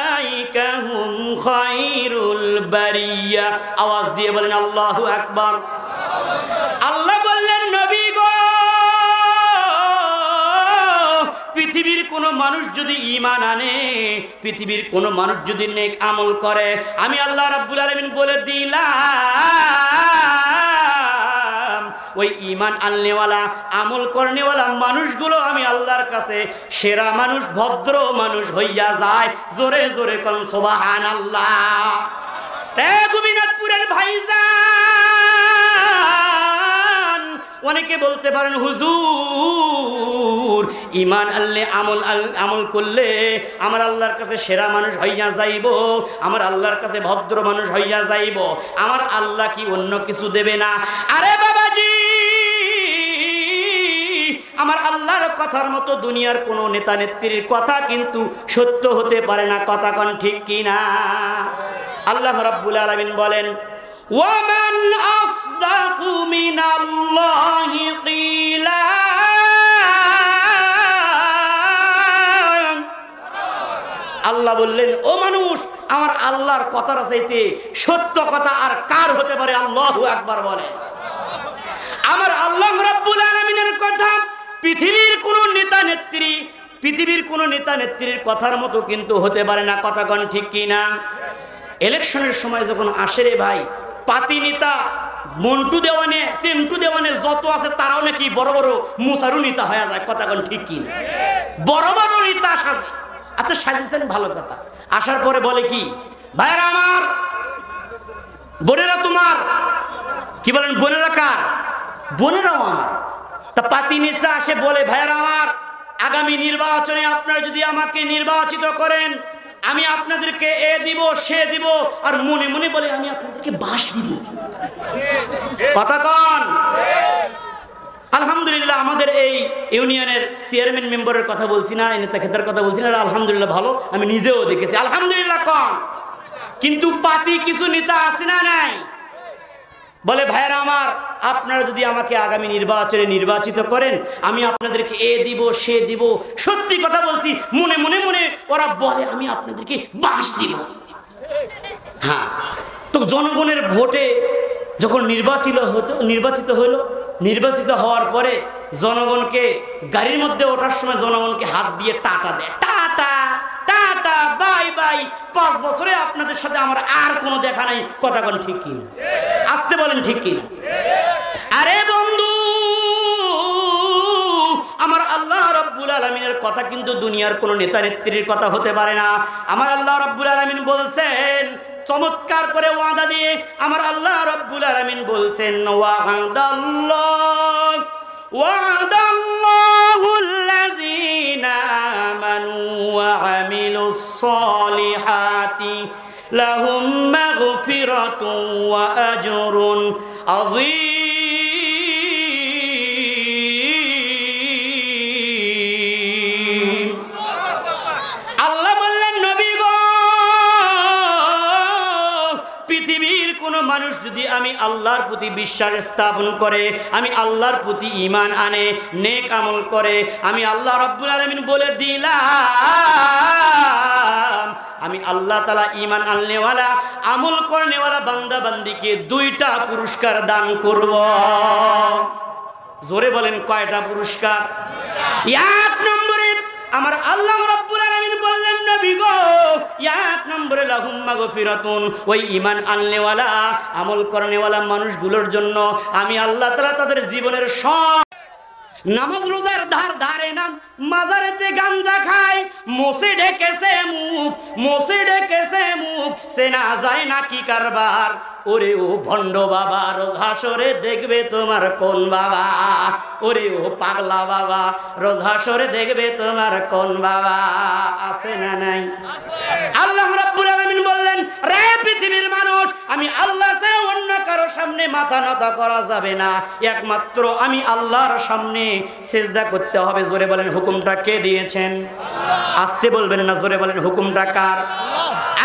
হুম খায়রুল বারিয়া। আওয়াজ দিয়ে বলেন আল্লাহু আকবার। আল্লাহ বললেন নবী গো, পৃথিবীর কোন মানুষ যদি ঈমান আনে, পৃথিবীর কোন মানুষ যদি নেক আমল করে, আমি আল্লাহ রাব্বুল আলামিন বলে দিলাম ওই ঈমান আননেওয়ালা আমল করনেওয়ালা মানুষগুলো আমি আল্লাহর কাছে সেরা মানুষ, ভদ্র মানুষ হইয়া যায়। জোরে জোরে কোন সুবহানাল্লাহ। এ গোবিন্দপুরের ভাইজান, অনেকে বলতে পারেন হুজুর ঈমান আনলে আমল করলে আমার আল্লাহর কাছে সেরা মানুষ হইয়া যাইব, আমার আল্লাহর কাছে ভদ্র মানুষ হইয়া যাইব, আমার আল্লাহ কি অন্য কিছু দেবে না? আরে বাবাজি, আমার আল্লাহর কথার মতো দুনিয়ার কোন নেতা নেত্রীর কথা কিন্তু সত্য হতে পারে না। কথা কোন ঠিক কি না? আল্লাহ রাব্বুল আলামিন বলেন ওয়ামান আসদাকু মিনাল্লাহি কিলা। আল্লাহ বললেন ও মানুষ, আমার আল্লাহর কথার চাইতে সত্য কথা আর কার হতে পারে? আল্লাহু আকবার বলে। আমার আল্লাহ রাব্বুল আলামিনের কথা পৃথিবীর কোন নেতা নেত্রী, পৃথিবীর কোন নেতা নেত্রীর কথার মতো কিন্তু হতে পারে না। কথা কোন ঠিক কি না? ইলেকশনের সময় যখন আসে রে ভাই, পাতি নেতা মন্টু দেওয়ানে, সেন্টু দেওয়ানে যত আছে তারাও নাকি বড় বড় মুসারু নেতা হয়ে যায়। কথা কোন ঠিক কি না? বড় বড় নেতা সাজে। আচ্ছা সাজিয়েছেন ভালো কথা, আসার পরে বলে কি, ভাইরা আমার, বোনেরা তোমার, কি বলেন বোনেরা কার? বোনেরাও আমার। তা পাতি নেতা আসে বলে ভাইরা আমার, আগামী নির্বাচনে আপনারা যদি আমাকে নির্বাচিত করেন, আমি আপনাদেরকে এ দিব সে দিব, আর মনে মনে বলে আমি আপনাদেরকে বাস দিব। কথা কন। আলহামদুলিল্লাহ, আমাদের এই ইউনিয়নের চেয়ারম্যান মেম্বারের কথা বলছি না, নেতা খেতার কথা বলছি না, আলহামদুলিল্লাহ ভালো, আমি নিজেও দেখেছি, আলহামদুলিল্লাহ কন। কিন্তু পাতি কিছু নেতা আছে না নাই, বলে ভাইরা আমার, আপনারা যদি আমাকে আগামী নির্বাচনে নির্বাচিত করেন, আমি আপনাদেরকে এ দিব সে দিব। সত্যি কথা বলছি, মনে মনে মনে ওরা বলে আমি আপনাদেরকে বাস দিব। হ্যাঁ, তো জনগণের ভোটে যখন নির্বাচিত হলো, নির্বাচিত হওয়ার পরে জনগণকে গাড়ির মধ্যে ওঠার সময় জনগণকে হাত দিয়ে টাটা দেয়, টাটা টাটা বাই বাই, 5 বছরে আপনাদের সাথে আমার আর কোনো দেখা নাই। কথা কোন ঠিক কিনা? আসতে বলেন ঠিক কিনা? আরে বন্ধু, আমার আল্লাহ রাব্বুল আলামিনের কথা কিন্তু দুনিয়ার কোনো নেতা নেত্রীর কথা হতে পারে না। আমার আল্লাহ রাব্বুল আলামিন বলছেন চমৎকার করে ওয়াদা দিয়ে আমার আল্লাহ রাব্বুল আলামিন বলছেন ওয়া'দাল্লাহুল্লাযীনা আমানু ওয়া আমিলুস সলিহাতি লাহুম মাগফিরাতুন ওয়া আজরুন আযীম। আল্লাহ বললেন নবী গো, পৃথিবীর কোন মানুষ যদি আমি আল্লাহর প্রতি বিশ্বাস স্থাপন করে, আমি আল্লাহর প্রতি ঈমান আনে, নেক আমল করে, আমি আল্লাহ রাব্বুল আলামিন বলে দিলাম আমি আল্লাহ তাআলা ঈমান আননেওয়ালা আমল করনেওয়ালা বান্দা বান্দিকে 2টা পুরস্কার দান করব। জোরে বলেন কয়টা পুরস্কার? 1 নম্বরে আমার আল্লাহ রাব্বুল আলামিন বললেন নবী গো, 1 নম্বরে লাহুম মাগফিরাতুন, ওই ঈমান আননেওয়ালা আমল করনেওয়ালা মানুষগুলোর জন্য আমি আল্লাহ তাআলা তাদের জীবনের সব নামাজ রোজার ধারে না, মাজারেতে গাঞ্জা খায়, মোসে ঢেকেছে মুখ, সে না যায় না কি কারবার। ওরে ও ভণ্ড বাবা, রোজ হাসরে দেখবে তোমার কোন বাবা। ওরে ও পাগলা বাবা, রোজ হাসরে দেখবে তোমার কোন বাবা। আছে না নাই? আল্লাহ রাব্বুল আলামিন বললেন, রে পৃথিবীর মানুষ, আমি আল্লাহ ছাড়া অন্য কারো সামনে মাথা নত করা যাবে না, একমাত্র আমি আল্লাহর সামনে সিজদা করতে হবে। জোরে বলেন হুকুমটা কে দিয়েছেন? আসতে বলবেন না, জোরে বলেন হুকুমটা কার?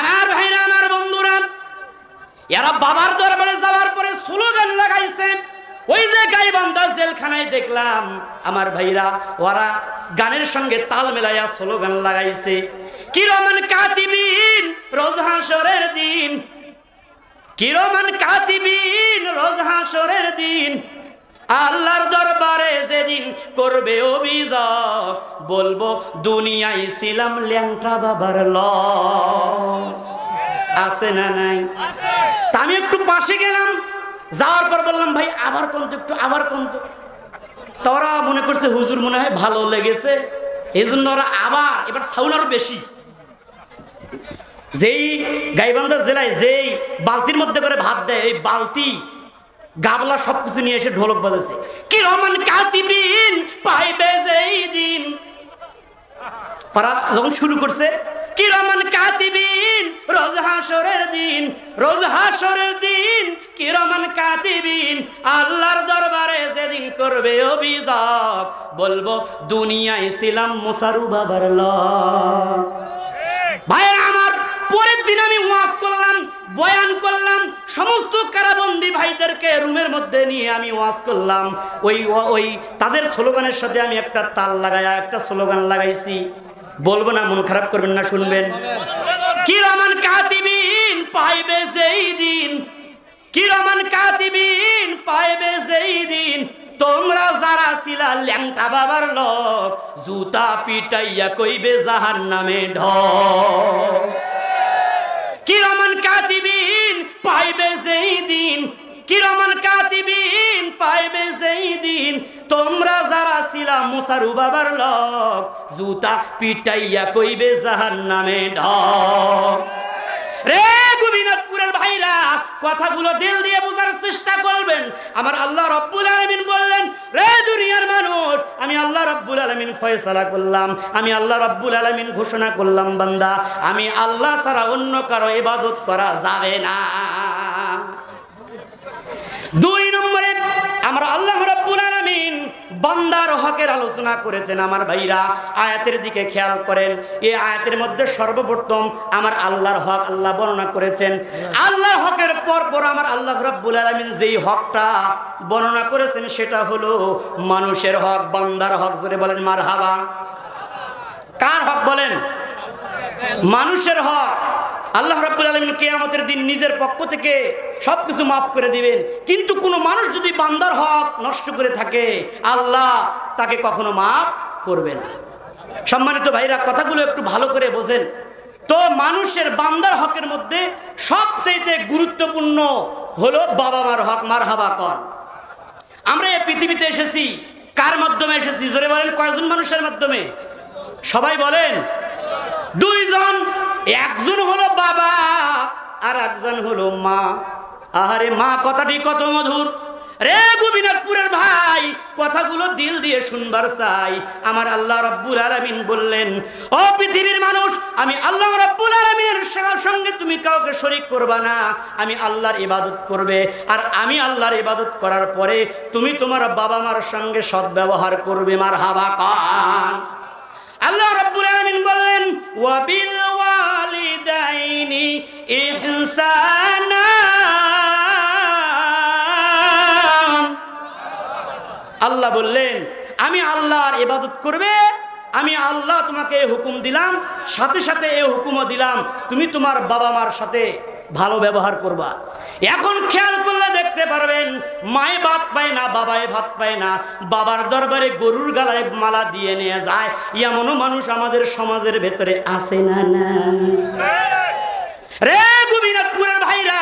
আমার ভাইরা, আমার বন্ধুরা, এরা বাবার দরবারে যাওয়ার পরে স্লোগান লাগাইছে। ওই যে গাইবান্ধা জেলখানায় দেখলাম আমার ভাইরা, ওরা গানের সঙ্গে তাল মেলাইয়া স্লোগান লাগাইছে, কিরমান কাতিবিন রোজ হাসরের দিন, কিরমান কাতিবিন রোজ হাসরের দিন, আল্লাহর দরবারে যেদিন করবে অভিযোগ, বলবো দুনিয়ায় ছিলাম ল্যাংটা বাবার ল। আছে না নাই? তা আমি একটু পাশে গেলাম, যাওয়ার পর বললাম, ভাই আবার কোন তো, একটু আবার কোন তো। তোরা মনে করছে হুজুর মনে হয় ভালো লেগেছে, এই জন্য ওরা আবার এবার সাউন্ড আরো বেশি। যেই গাইবান্ধা জেলায় যেই বালতির মধ্যে করে ভাত দেয়, এই বালতি গাবলা সবকিছু নিয়ে এসে ঢোলক বাজাচ্ছে, কি রহমান কাতিবিন পাইবে যেই দিন। ওরা যখন শুরু করছে, কি রহমান কাতিবিন রোজ হাসরের দিন, রোজ হাসরের দিন, কি রহমান কাতিবিন আল্লাহর দরবারে যেদিন করবে অভিযোগ, বলবো দুনিয়ায় ছিলাম মুসারু বাবার ল। ভাইরা আমার, পরের দিন আমি ওয়াজ করলাম, বয়ান করলাম, সমস্ত কারাবন্দী ভাইদেরকে রুমের মধ্যে নিয়ে আমি ওয়াজ করলাম। ওই তাদের স্লোগানের সাথে আমি একটা তাল লাগায়া একটা স্লোগান লাগাইছি, বলবো না, মন খারাপ করবেন না, শুনবেন। কিরামান কাতিবিন পাইবে যেই দিন, কিরামান কাতিবিন পাইবে যেই দিন, তোমরা যারা ছিলা ল্যাংটা বাবার লোক, জুতা পিটাইয়া কইবে জাহান্নামে ঢোক। কিরামান কাতিবিন পাইবে যেই দিন, কিরামান কাতিবিন পাইবে যেই দিন, তোমরা যারা ছিলা মুসারু বাবার লোক, জুতা পিটাইয়া কইবে জাহান্নামে ঢোক। রে গোবিন্দপুরের ভাইরা, কথাগুলো দিল দিয়ে বোঝার চেষ্টা করবেন। আমার আল্লাহ রাব্বুল আলামিন বললেন, রে দুনিয়ার মানুষ, আমি আল্লাহ রাব্বুল আলামিন ফয়সালা করলাম, আমি আল্লাহ রাব্বুল আলামিন ঘোষণা করলাম, বান্দা আমি আল্লাহ ছাড়া অন্য কারো ইবাদত করা যাবে না। 2 নম্বরে আমরা আল্লাহ রাব্বুল আলামিন বান্দার হকের আলোচনা করেছেন। আমার ভাইরা, আয়াতের দিকে খেয়াল করেন। এই আয়াতের মধ্যে সর্বপ্রথম আমার আল্লাহর হক আল্লাহ বর্ণনা করেছেন। আল্লাহর হকের পর আমার আল্লাহ রাব্বুল আলামিন যেই হকটা বর্ণনা করেছেন সেটা হলো মানুষের হক, বান্দার হক। জোরে বলেন মারহাবা। কার হক বলেন? মানুষের হক। আল্লাহ রাব্বুল আলামিন কিয়ামতের দিন নিজের পক্ষ থেকে সবকিছু মাফ করে দিবেন, কিন্তু কোনো মানুষ যদি বান্দার হক নষ্ট করে থাকে, আল্লাহ তাকে কখনো মাফ করবে না। সম্মানিত ভাইরা, কথাগুলো একটু ভালো করে বোঝেন তো। মানুষের বান্দার হকের মধ্যে সবচেয়ে গুরুত্বপূর্ণ হলো বাবা মার হক। মারহাবা কন। আমরা এই পৃথিবীতে এসেছি কার মাধ্যমে এসেছি? জোরে বলেন, কয়জন মানুষের মাধ্যমে? সবাই বলেন। 2 জন। একজন হলো বাবা, আর একজন হলো মা। আহারে মা কথাটি কত মধুর রে গোবিনাথপুরের ভাই, কথাগুলো দিল দিয়ে শুনবার চাই। আমার আল্লাহ রাব্বুল আলামিন বললেন, ও পৃথিবীর মানুষ, আমি আল্লাহ রাব্বুল আলামিনের সঙ্গে তুমি কাউকে শরীক করবা না, আমি আল্লাহর ইবাদত করবে। আর আমি আল্লাহর ইবাদত করার পরে তুমি তোমার বাবা মার সঙ্গে সদ্ব্যবহার করবে। মারহাবা কান। আল্লাহ রাব্বুল আলামিন বললেন, ওয়া বিল ওয়ালিদাইনি ইহসানা। আল্লাহ বললেন, আমি আল্লাহর ইবাদত করবে, আমি আল্লাহ তোমাকে হুকুম দিলাম, সাথে সাথে এই হুকুমও দিলাম তুমি তোমার বাবা মার সাথে ভালো ব্যবহার করবা। এখন খেয়াল করলে দেখতে পারবেন, মায়ে ভাত পায় না, বাবায় ভাত পায় না, বাবার দরবারে গরুর গালায় মালা দিয়ে নিয়ে যায়, এমনও মানুষ আমাদের সমাজের ভেতরে আছে না? না রে গোবিনাথপুরের ভাইরা,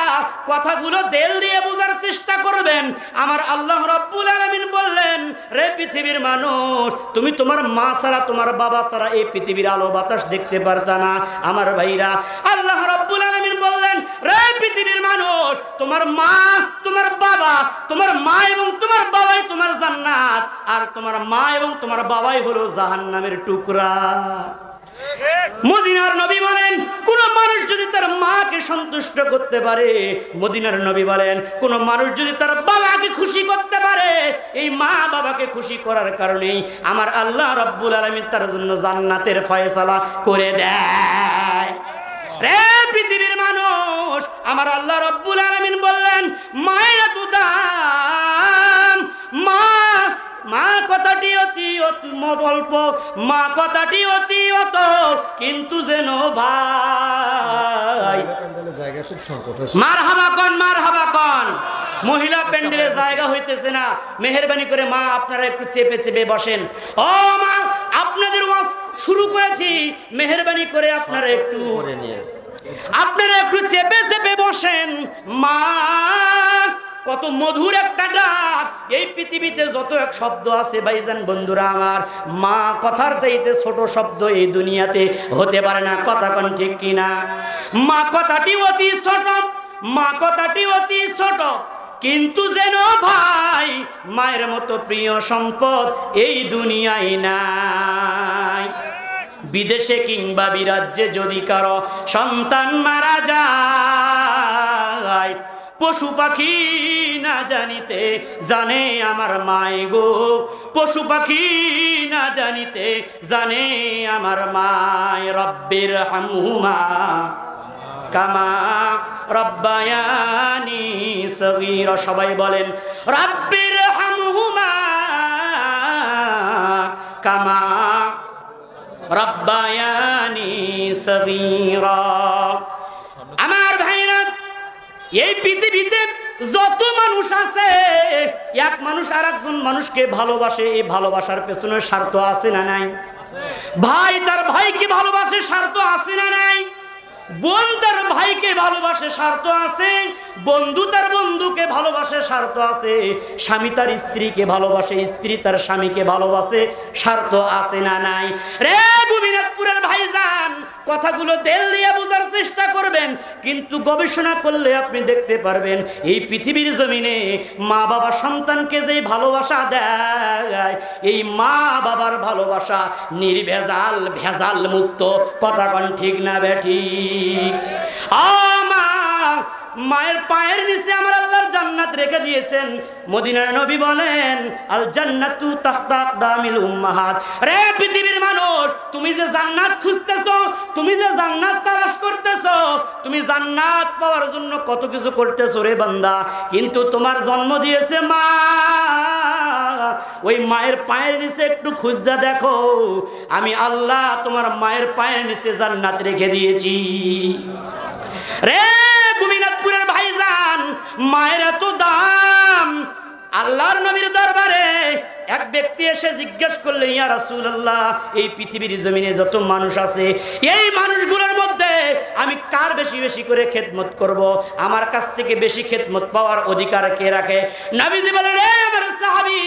কথাগুলো দেল দিয়ে বোঝার চেষ্টা করবেন। আমার আল্লাহ রাব্বুল আলামিন বললেন, রে পৃথিবীর মানুষ, তুমি তোমার মা ছাড়া, তোমার বাবা ছাড়া এই পৃথিবীর আলো বাতাস দেখতে পারতা না। আমার ভাইরা, আল্লাহ রাব্বুল আলামিন বললেন, রে পৃথিবীর মানুষ, তোমার মা, তোমার বাবা, তোমার মা এবং তোমার বাবাই তোমার জান্নাত, আর তোমার মা এবং তোমার বাবাই হলো জাহান্নামের টুকরা। মদিনার নবী বলেন, কোন মানুষ যদি তার মাকে সন্তুষ্ট করতে পারে, মদিনার নবী বলেন, কোন মানুষ যদি তার বাবাকে খুশি করতে পারে, এই মা বাবাকে খুশি করার কারণেই আমার আল্লাহ রাব্বুল আলামিন তার জন্য জান্নাতের ফয়সালা করে দেয়। রে পৃথিবীর মানুষ, আমার আল্লাহ রাব্বুল আলামিন বললেন, মায়ের এত দাম। মা কথাটি অতি অল্প, মা কথাটি অতি অত, কিন্তু যেন ভাই জায়গা খুব সংকট। মারহাবা কন, মারহাবা কন। মহিলা প্যান্ডেলে জায়গা হইতেছে না, মেহেরবানি করে মা আপনারা একটু চেপে চেপে বসেন। ও মা, আপনাদের ওয়াজ শুরু করেছি, মেহেরবানি করে আপনারা একটু চেপে চেপে বসেন। মা কত মধুর একটা ডাক। এই পৃথিবীতে যত এক শব্দ আছে ভাইজান বন্ধুরা আমার, মা কথার চাইতে ছোট শব্দ এই দুনিয়াতে হতে পারে না। কথা কোন ঠিক কিনা? মা কথাটি অতি ছোট, মা কথাটি অতি ছোট, কিন্তু যেন ভাই মায়ের মতো প্রিয় সম্পদ এই দুনিয়ায় নাই। বিদেশে কিংবা বিরাজ্যে যদি কারো সন্তান মারা যায়, পশু পাখি না জানিতে জানে আমার মায় গো, পশু পাখি না জানিতে জানে আমার মায়। রব্বির হামহুমা কামা রব্বায়ানি সগীরা। সবাই বলেন, রব্বির হামহুমা কামা রব্বায়ানি সগীরা। আমার ভাইরা, এই পৃথিবীতে যত মানুষ আছে, এক মানুষ আর একজন মানুষকে ভালোবাসে, এই ভালোবাসার পেছনে স্বার্থ আছে না নাই? ভাই তার ভাইকে ভালোবাসে, স্বার্থ আছে না নাই? বোন তার ভাইকে ভালোবাসে, স্বার্থ আছে। বন্ধু তার বন্ধুকে ভালোবাসে, স্বার্থ আছে। স্বামী তার স্ত্রীকে ভালোবাসে, স্ত্রী তার স্বামীকে ভালোবাসে, স্বার্থ আছে না নাই? রে গোবিনাথপুরের ভাইজান, কথাগুলো তেল দিয়ে বোঝার চেষ্টা করবেন, কিন্তু গবেষণা করলে আপনি দেখতে পারবেন, এই পৃথিবীর জমিনে মা বাবা সন্তানকে যে ভালোবাসা দেয়, এই মা বাবার ভালোবাসা নির্ভেজাল, ভেজাল মুক্ত। কথা কোন ঠিক না বেঠিক? মায়ের পায়ের নিচে আমার আল্লাহর জান্নাত রেখে দিয়েছেন। মদিনার নবী বলেন, আল জান্নাতু তাহতা আকদামিল উম্মাহাত। রে পৃথিবীর মানুষ, তুমি যে জান্নাত খুঁজতেছো, তুমি যে জান্নাত তালাশ করতেছো, তুমি জান্নাত পাওয়ার জন্য কত কিছু করতেছো রে বান্দা, কিন্তু তোমার জন্ম দিয়েছে মা। ওই মায়ের পায়ের নিচে একটু খুঁজা দেখো, আমি আল্লাহ তোমার মায়ের পায়ের নিচে জান্নাত রেখে দিয়েছি। রে গোবিনাথপুরের ভাইজান, মায়ের এত দাম। আল্লাহর নবীর দরবারে এক ব্যক্তি এসে জিজ্ঞেস করলেন, ইয়া রাসূলুল্লাহ, এই পৃথিবীর জমিনে যত মানুষ আছে, এই মানুষগুলোর মধ্যে আমি কার বেশি বেশি করে খেদমত করব? আমার কাছ থেকে বেশি খেদমত পাওয়ার অধিকার কে রাখে? নবীজি বলেন, রে আমার সাহাবী,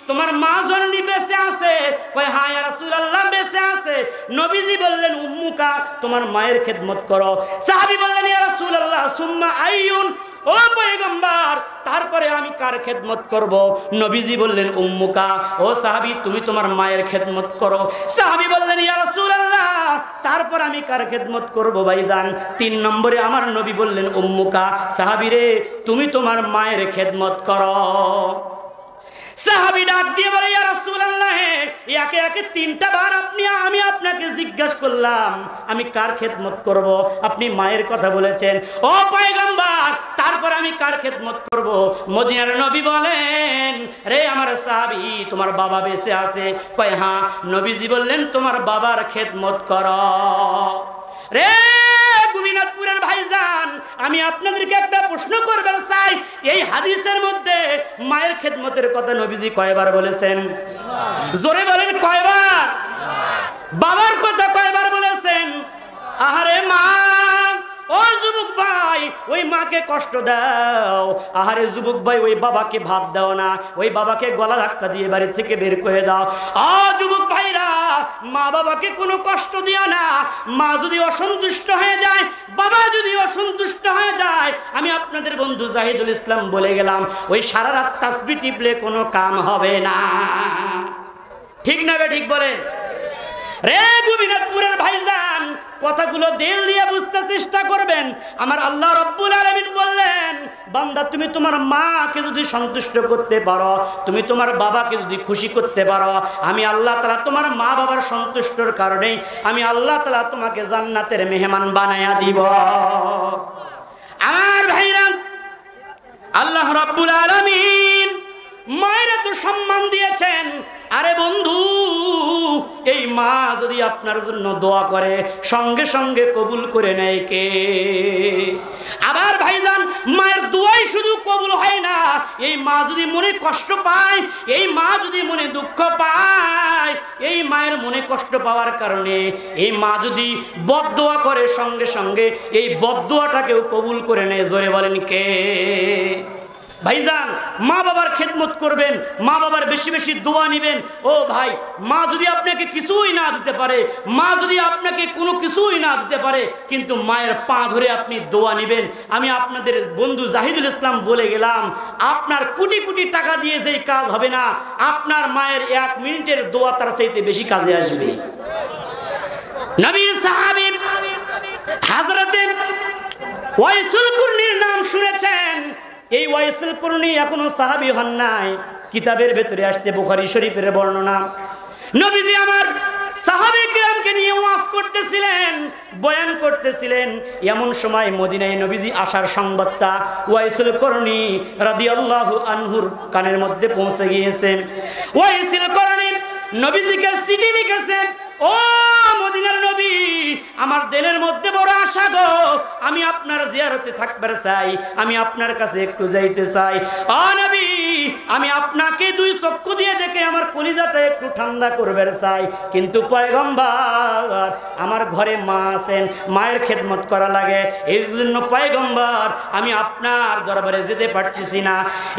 তোমার মা জননী বেঁচে আছে? কয়, হ্যাঁ ইয়া রাসূলুল্লাহ বেঁচে আছে। নবীজি বললেন উম্মুকা, তোমার মায়ের খেদমত করো। সাহাবী বললেন ইয়া রাসূলুল্লাহ সুম্মা আইয়ুন, ও পয়গম্বর তারপরে আমি কার খেদমত করব? নবীজি বললেন উম্মুকা, ও সাহাবী তুমি তোমার মায়ের খেদমত করো। সাহাবী বললেন ইয়া রাসূলুল্লাহ তারপর আমি কার খেদমত করব ভাইজান? 3 নম্বরে আমার নবী বললেন উম্মুকা, সাহাবী রে তুমি তোমার মায়ের খেদমত করো। সাহাবী ডাক দিয়ে বলে ইয়া রাসূলুল্লাহ একে একে 3টা বার আমি আপনাকে জিজ্ঞাসা করলাম আমি কার খেদমত করব, আপনি মায়ের কথা বলেছেন। ও পয়গম্বর তারপর আমি কার খেদমত করব? মদিনার নবী বলেন রে আমার সাহাবী তোমার বাবা বেঁচে আছে? কয় হ্যাঁ। নবীজি বললেন তোমার বাবার খেদমত করো। রে গোবিনাথপুরের ভাইজান আমি আপনাদেরকে একটা প্রশ্ন করবার চাই, এই হাদিসের মধ্যে মায়ের খেদমতের কথা নবীজি কয়বার বলেছেন? জোরে বলেন কয়বার? বাবার কথা কয়বার বলেছেন? আহারে মা, ও যুবক ভাই ওই মাকে কষ্ট দাও। আহারে যুবক ভাই ওই বাবাকে ভাত দাও না, ওই বাবাকে গলা ধাক্কা দিয়ে বাড়ি থেকে বের করে দাও। যুবক ভাইরা মা বাবাকে কোনো কষ্ট দিও না। মা যদি অসন্তুষ্ট হয়ে যায়, বাবা যদি অসন্তুষ্ট হয়ে যায়, আমি আপনাদের বন্ধু জাহিদুল ইসলাম বলে গেলাম ওই সারা রাত তাসবিহ টিপলে কোনো কাম হবে না। ঠিক না বে ঠিক বলেন? রে গোবিনাথপুরের ভাইজান কথাগুলো দিল দিয়ে বুঝতে চেষ্টা করবেন। আমার আল্লাহ রাব্বুল আলামিন বললেন বান্দা তুমি তোমার মাকে যদি সন্তুষ্ট করতে পারো, তুমি তোমার বাবাকে যদি খুশি করতে পারো, আমি আল্লাহ তাআলা তোমার মা বাবার সন্তুষ্টর কারণেই আমি আল্লাহ তাআলা তোমাকে জান্নাতের মেহমান বানায়া দিব। আমার ভাইরা আল্লাহ রাব্বুল আলামিন মায়ের এত সম্মান দিয়েছেন। আরে বন্ধু এই মা যদি আপনার জন্য দোয়া করে সঙ্গে সঙ্গে কবুল করে নেয় কে? আবার ভাইজান মায়ের দোয়াই শুধু কবুল হয় না, এই মা যদি মনে কষ্ট পায়, এই মা যদি মনে দুঃখ পায়, এই মায়ের মনে কষ্ট পাওয়ার কারণে এই মা যদি বদদোয়া করে সঙ্গে সঙ্গে এই বদদোয়াটাকেও কবুল করে নেয়। জোরে বলেন কে? ভাইজান মা বাবার খেদমত করবেন, মা বাবার বেশি বেশি দোয়া নেবেন। ও ভাই মা যদি আপনাকে কিছুই না দিতে পারে, মা যদি আপনাকে কোনো কিছুই না দিতে পারে, কিন্তু মায়ের পা ধরে আপনি দোয়া নেবেন। আমি আপনাদের বন্ধু জাহিদুল ইসলাম বলে গেলাম আপনার কোটি কোটি টাকা দিয়ে যেই কাজ হবে না, আপনার মায়ের 1 মিনিটের দোয়া তার চাইতে বেশি কাজে আসবে। নবীর সাহাবী হযরতে ওয়াইসুল কুরনির নাম শুনেছেন। এই ওয়াইসুল কুরনি এখনো সাহাবী হন নাই। কিতাবের ভেতরে আসছে বুখারী শরীফের বর্ণনা। নবীজি আমার সাহাবী কিরামকে নিয়ে ওয়াজ করতেছিলেন, বয়ান করতেছিলেন। এমন সময় মদিনায় নবীজি আসার সংবাদটা ওয়াইসুল কুরনি রাদিয়াল্লাহু আনহুর কানের মধ্যে পৌঁছে গিয়েছে। ওয়াইসুল কুরনি নবীজিকে চিঠি লিখেছেন, ও মদিনার নবী আমার দিলের মধ্যে বড় আশা গো, আমি আপনার জিয়ারতে থাকবার চাই, আমি আপনার কাছে একটু যাইতে চাই। ও নবী আমি আপনাকে 2 চক্ষু দিয়ে দেখে আমার কলিজাটা একটু ঠান্ডা করবার চাই, কিন্তু পয়গম্বর আমার ঘরে মা আছেন, মায়ের খেদমত করা লাগে, এই জন্য পয়গম্বর আমি আপনার দরবারে যেতে পারতেছি না।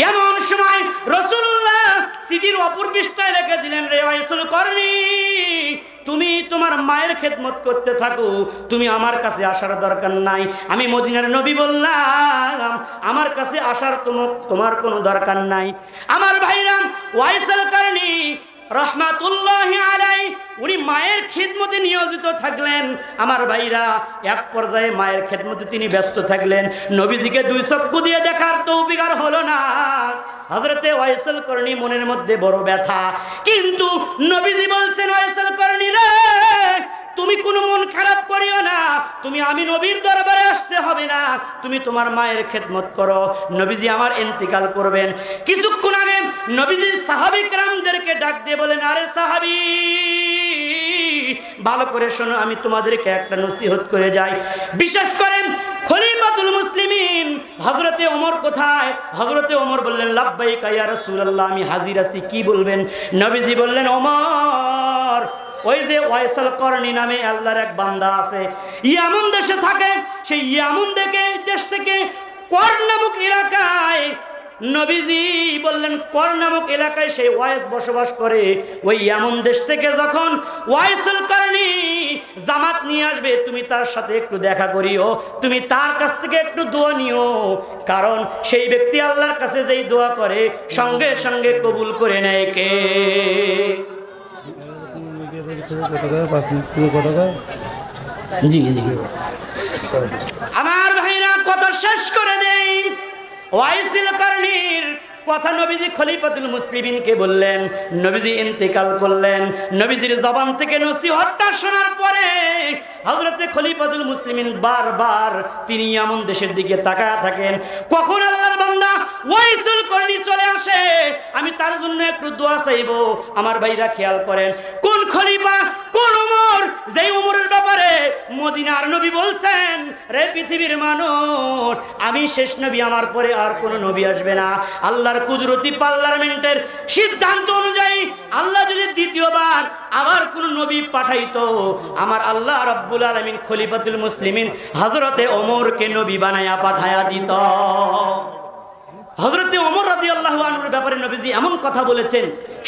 এমন সময় রাসূলুল্লাহ চিঠির অপর পৃষ্ঠায় লিখে দিলেন, রে ওয়াইসুল কুরনি তুমি তোমার মায়ের খেদমত করতে থাকো, তুমি আমার কাছে আসার দরকার নাই। আমি মদিনার নবী বললাম আমার কাছে আসার তোমার কোনো দরকার নাই। আমার ভাইরাম ওয়াইসুল কুরনি রহমাতুল্লাহি আলাইহি উনি মায়ের খিদমতে নিয়োজিত থাকলেন। আমার ভাইরা এক পর্যায়ে মায়ের খিদমতে তিনি ব্যস্ত থাকলেন। নবীজিকে 2 চক্ষু দিয়ে দেখার তৌফিক আর হলো না। হযরতে ওয়াইসুল কুরনি মনের মধ্যে বড় ব্যথা, কিন্তু নবীজি বলছেন ওয়াইসুল কুরনি রে তুমি কোনো মন খারাপ করিও না, তুমি আমি নবীর দরবারে আসতে হবে না, তুমি তোমার মায়ের খেদমত করো। নবীজি আমার ইন্তিকাল করবেন। কিছুক্ষণ আগে নবীজি সাহাবী কিরামদেরকে ডাক দিয়ে বলেন, আরে সাহাবী ভালো করে শোনো, আমি তোমাদেরকে একটা নসিহত করে যাই। বিশেষ করেন খলিফাতুল মুসলিমিন হযরতে ওমর কোথায়? হযরতে ওমর বললেন লাব্বাইকা ইয়া রাসূলুল্লাহ আমি হাজির আছি, কি বলবেন? নবীজি বললেন ওমর ওই যে ওয়াইসুল কুরনি নামে আল্লাহর এক বান্দা আছে, ইয়ামন দেশে থাকে। সেই ইয়ামন দেশ থেকে কর নামক এলাকায় নবীজি বললেন কর নামক এলাকায় সেই ওয়াইস বসবাস করে। ওই ইয়ামন দেশ থেকে যখন ওয়াইসুল কুরনি জামাত নিয়ে আসবে, তুমি তার সাথে একটু দেখা করিও, তুমি তার কাছ থেকে একটু দোয়া নিও, কারণ সেই ব্যক্তি আল্লাহর কাছে যেই দোয়া করে সঙ্গে সঙ্গে কবুল করে নেয় কে? জি জি আমার ভাইরা কথা শেষ করে দেই। ওয়াইসিল কারনীর কথা নবীজি খলিফাতুল মুসলিমিনকে বললেন, নবীজি ইন্তেকাল করলেন। নবীজির জবান থেকে নসিহতটা শোনার পরে হযরতে খলিফাতুল মুসলিমিন বারবার তিনি এমন দেশের দিকে তাকায় থাকেন, কখন আল্লাহর বান্দা ওয়াইসুল করনি চলে আসে, আমি তার জন্য একটু দোয়া চাইবো। আমার ভাইরা খেয়াল করেন, কোন খলিফা, কোন ওমর, যেই ওমরের ব্যাপারে মদিনার নবী বলছেন, রে পৃথিবীর মানুষ, আমি শেষ নবী, আমার পরে আর কোন নবী আসবে না। আল্লাহর কুদরতি পার্লামেন্টের সিদ্ধান্ত অনুযায়ী আল্লাহ যদি দ্বিতীয়বার আবার কোন নবী পাঠাইতো, আমার আল্লাহ রাব্বুল আলামিন খলিফাতুল মুসলিমিন হযরতে ওমরকে নবী বানায়া পাঠায়া দিত। হযরতে ওমর রাদিয়াল্লাহু আনহুর ব্যাপারে নবীজি এমন কথা বলেছেন,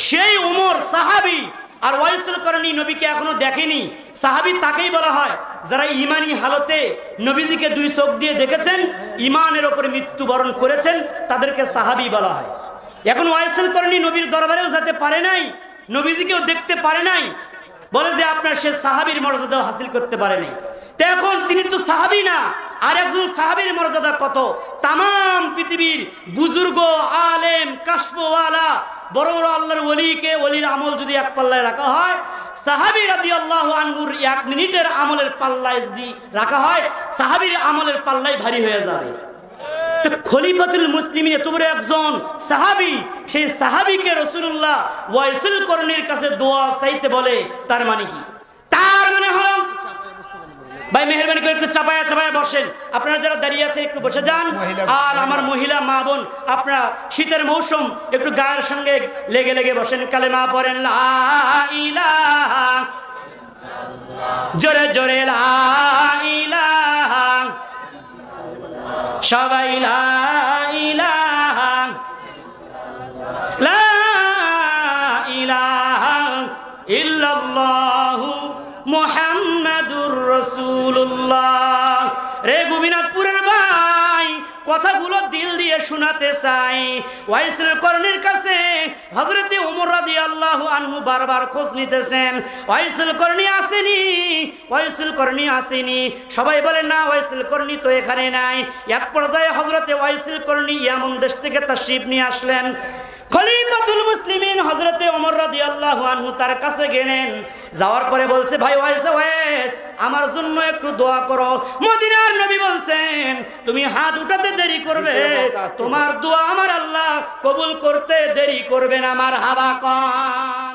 সেই ওমর সাহাবী, আর ওয়াইসুল করনি নবীকে এখনো দেখেনি। সাহাবী তাকেই বলা হয় যারা ঈমানি হালতে নবীজিকে দুই চোখ দিয়ে দেখেছেন, ঈমানের উপরে মৃত্যুবরণ করেছেন, তাদেরকে সাহাবী বলা হয়। এখন ওয়াইসুল করনি নবীর দরবারেও যেতে পারে নাই, নবীজিকেও দেখতে পারে নাই, বলে যে আপনার সে সাহাবীর মর্যাদাও হাসিল করতে পারে নাই। তো এখন তিনি তো সাহাবী না, আর একজন সাহাবীর মর্যাদা কত! তামাম পৃথিবীর বুজুর্গ, আলেম, কাশফওয়ালা, বড় বড় আল্লাহর ওলিকে, ওলির আমল যদি এক পাল্লায় রাখা হয়, সাহাবী রাদিয়াল্লাহু আনহুর 1 মিনিটের আমলের পাল্লায় যদি রাখা হয়, সাহাবীর আমলের পাল্লাই ভারী হয়ে যাবে। তো খলিফাতুল মুসলিমিন এত বড় একজন সাহাবী, সেই সাহাবীকে রাসূলুল্লাহ ওয়াইসুল করনির কাছে দোয়া চাইতে বলে, তার মানে কি? তার মানে হলো, ভাই মেহেরবানি করে একটু চাপায়া চাপায়া বসেন, আপনারা যারা দাঁড়িয়ে আছেন একটু বসে যান। আর আমার মহিলা মা বোন, আপনারা শীতের মৌসুম, একটু গায়ের সঙ্গে লেগে লেগে বসেন, কালেমা পড়েন লা ইলাহা, জোরে জোরে লা ইলাহা, সবাই লা ইলাহা, লা ইলাহা ইল্লাল্লাহু মুহাম্মাদুর রাসূলুল্লাহ। রে গোবিনাথপুরের ভাই, কথাগুলো দিল দিয়ে শোনাতে চাই। ওয়াইসুল করনির কাছে হযরতে ওমর রাদিয়াল্লাহু আনহু বারবার খোঁজ নিতেছেন, ওয়াইসুল করনি আসেনি, ওয়াইসুল করনি আসেনি। সবাই বলে না, ওয়াইসুল করনি তো এখানে নাই। এক পর্যায়ে হযরতে ওয়াইসুল করনি ইয়ামান দেশ থেকে তাশরীফ নিয়ে আসলেন। খলিফাতুল মুসলিমিন হযরতে ওমর রাদিয়াল্লাহু আনহু তার কাছে গেলেন, যাওয়ার পরে বলছে, ভাই ওয়াইস, আমার জন্য একটু দোয়া করো। মদিনার নবী বলছেন, তুমি হাত উঠাতে দেরি করবে, তোমার দোয়া আমার আল্লাহ কবুল করতে দেরি করবে না। আমার হাবা কর।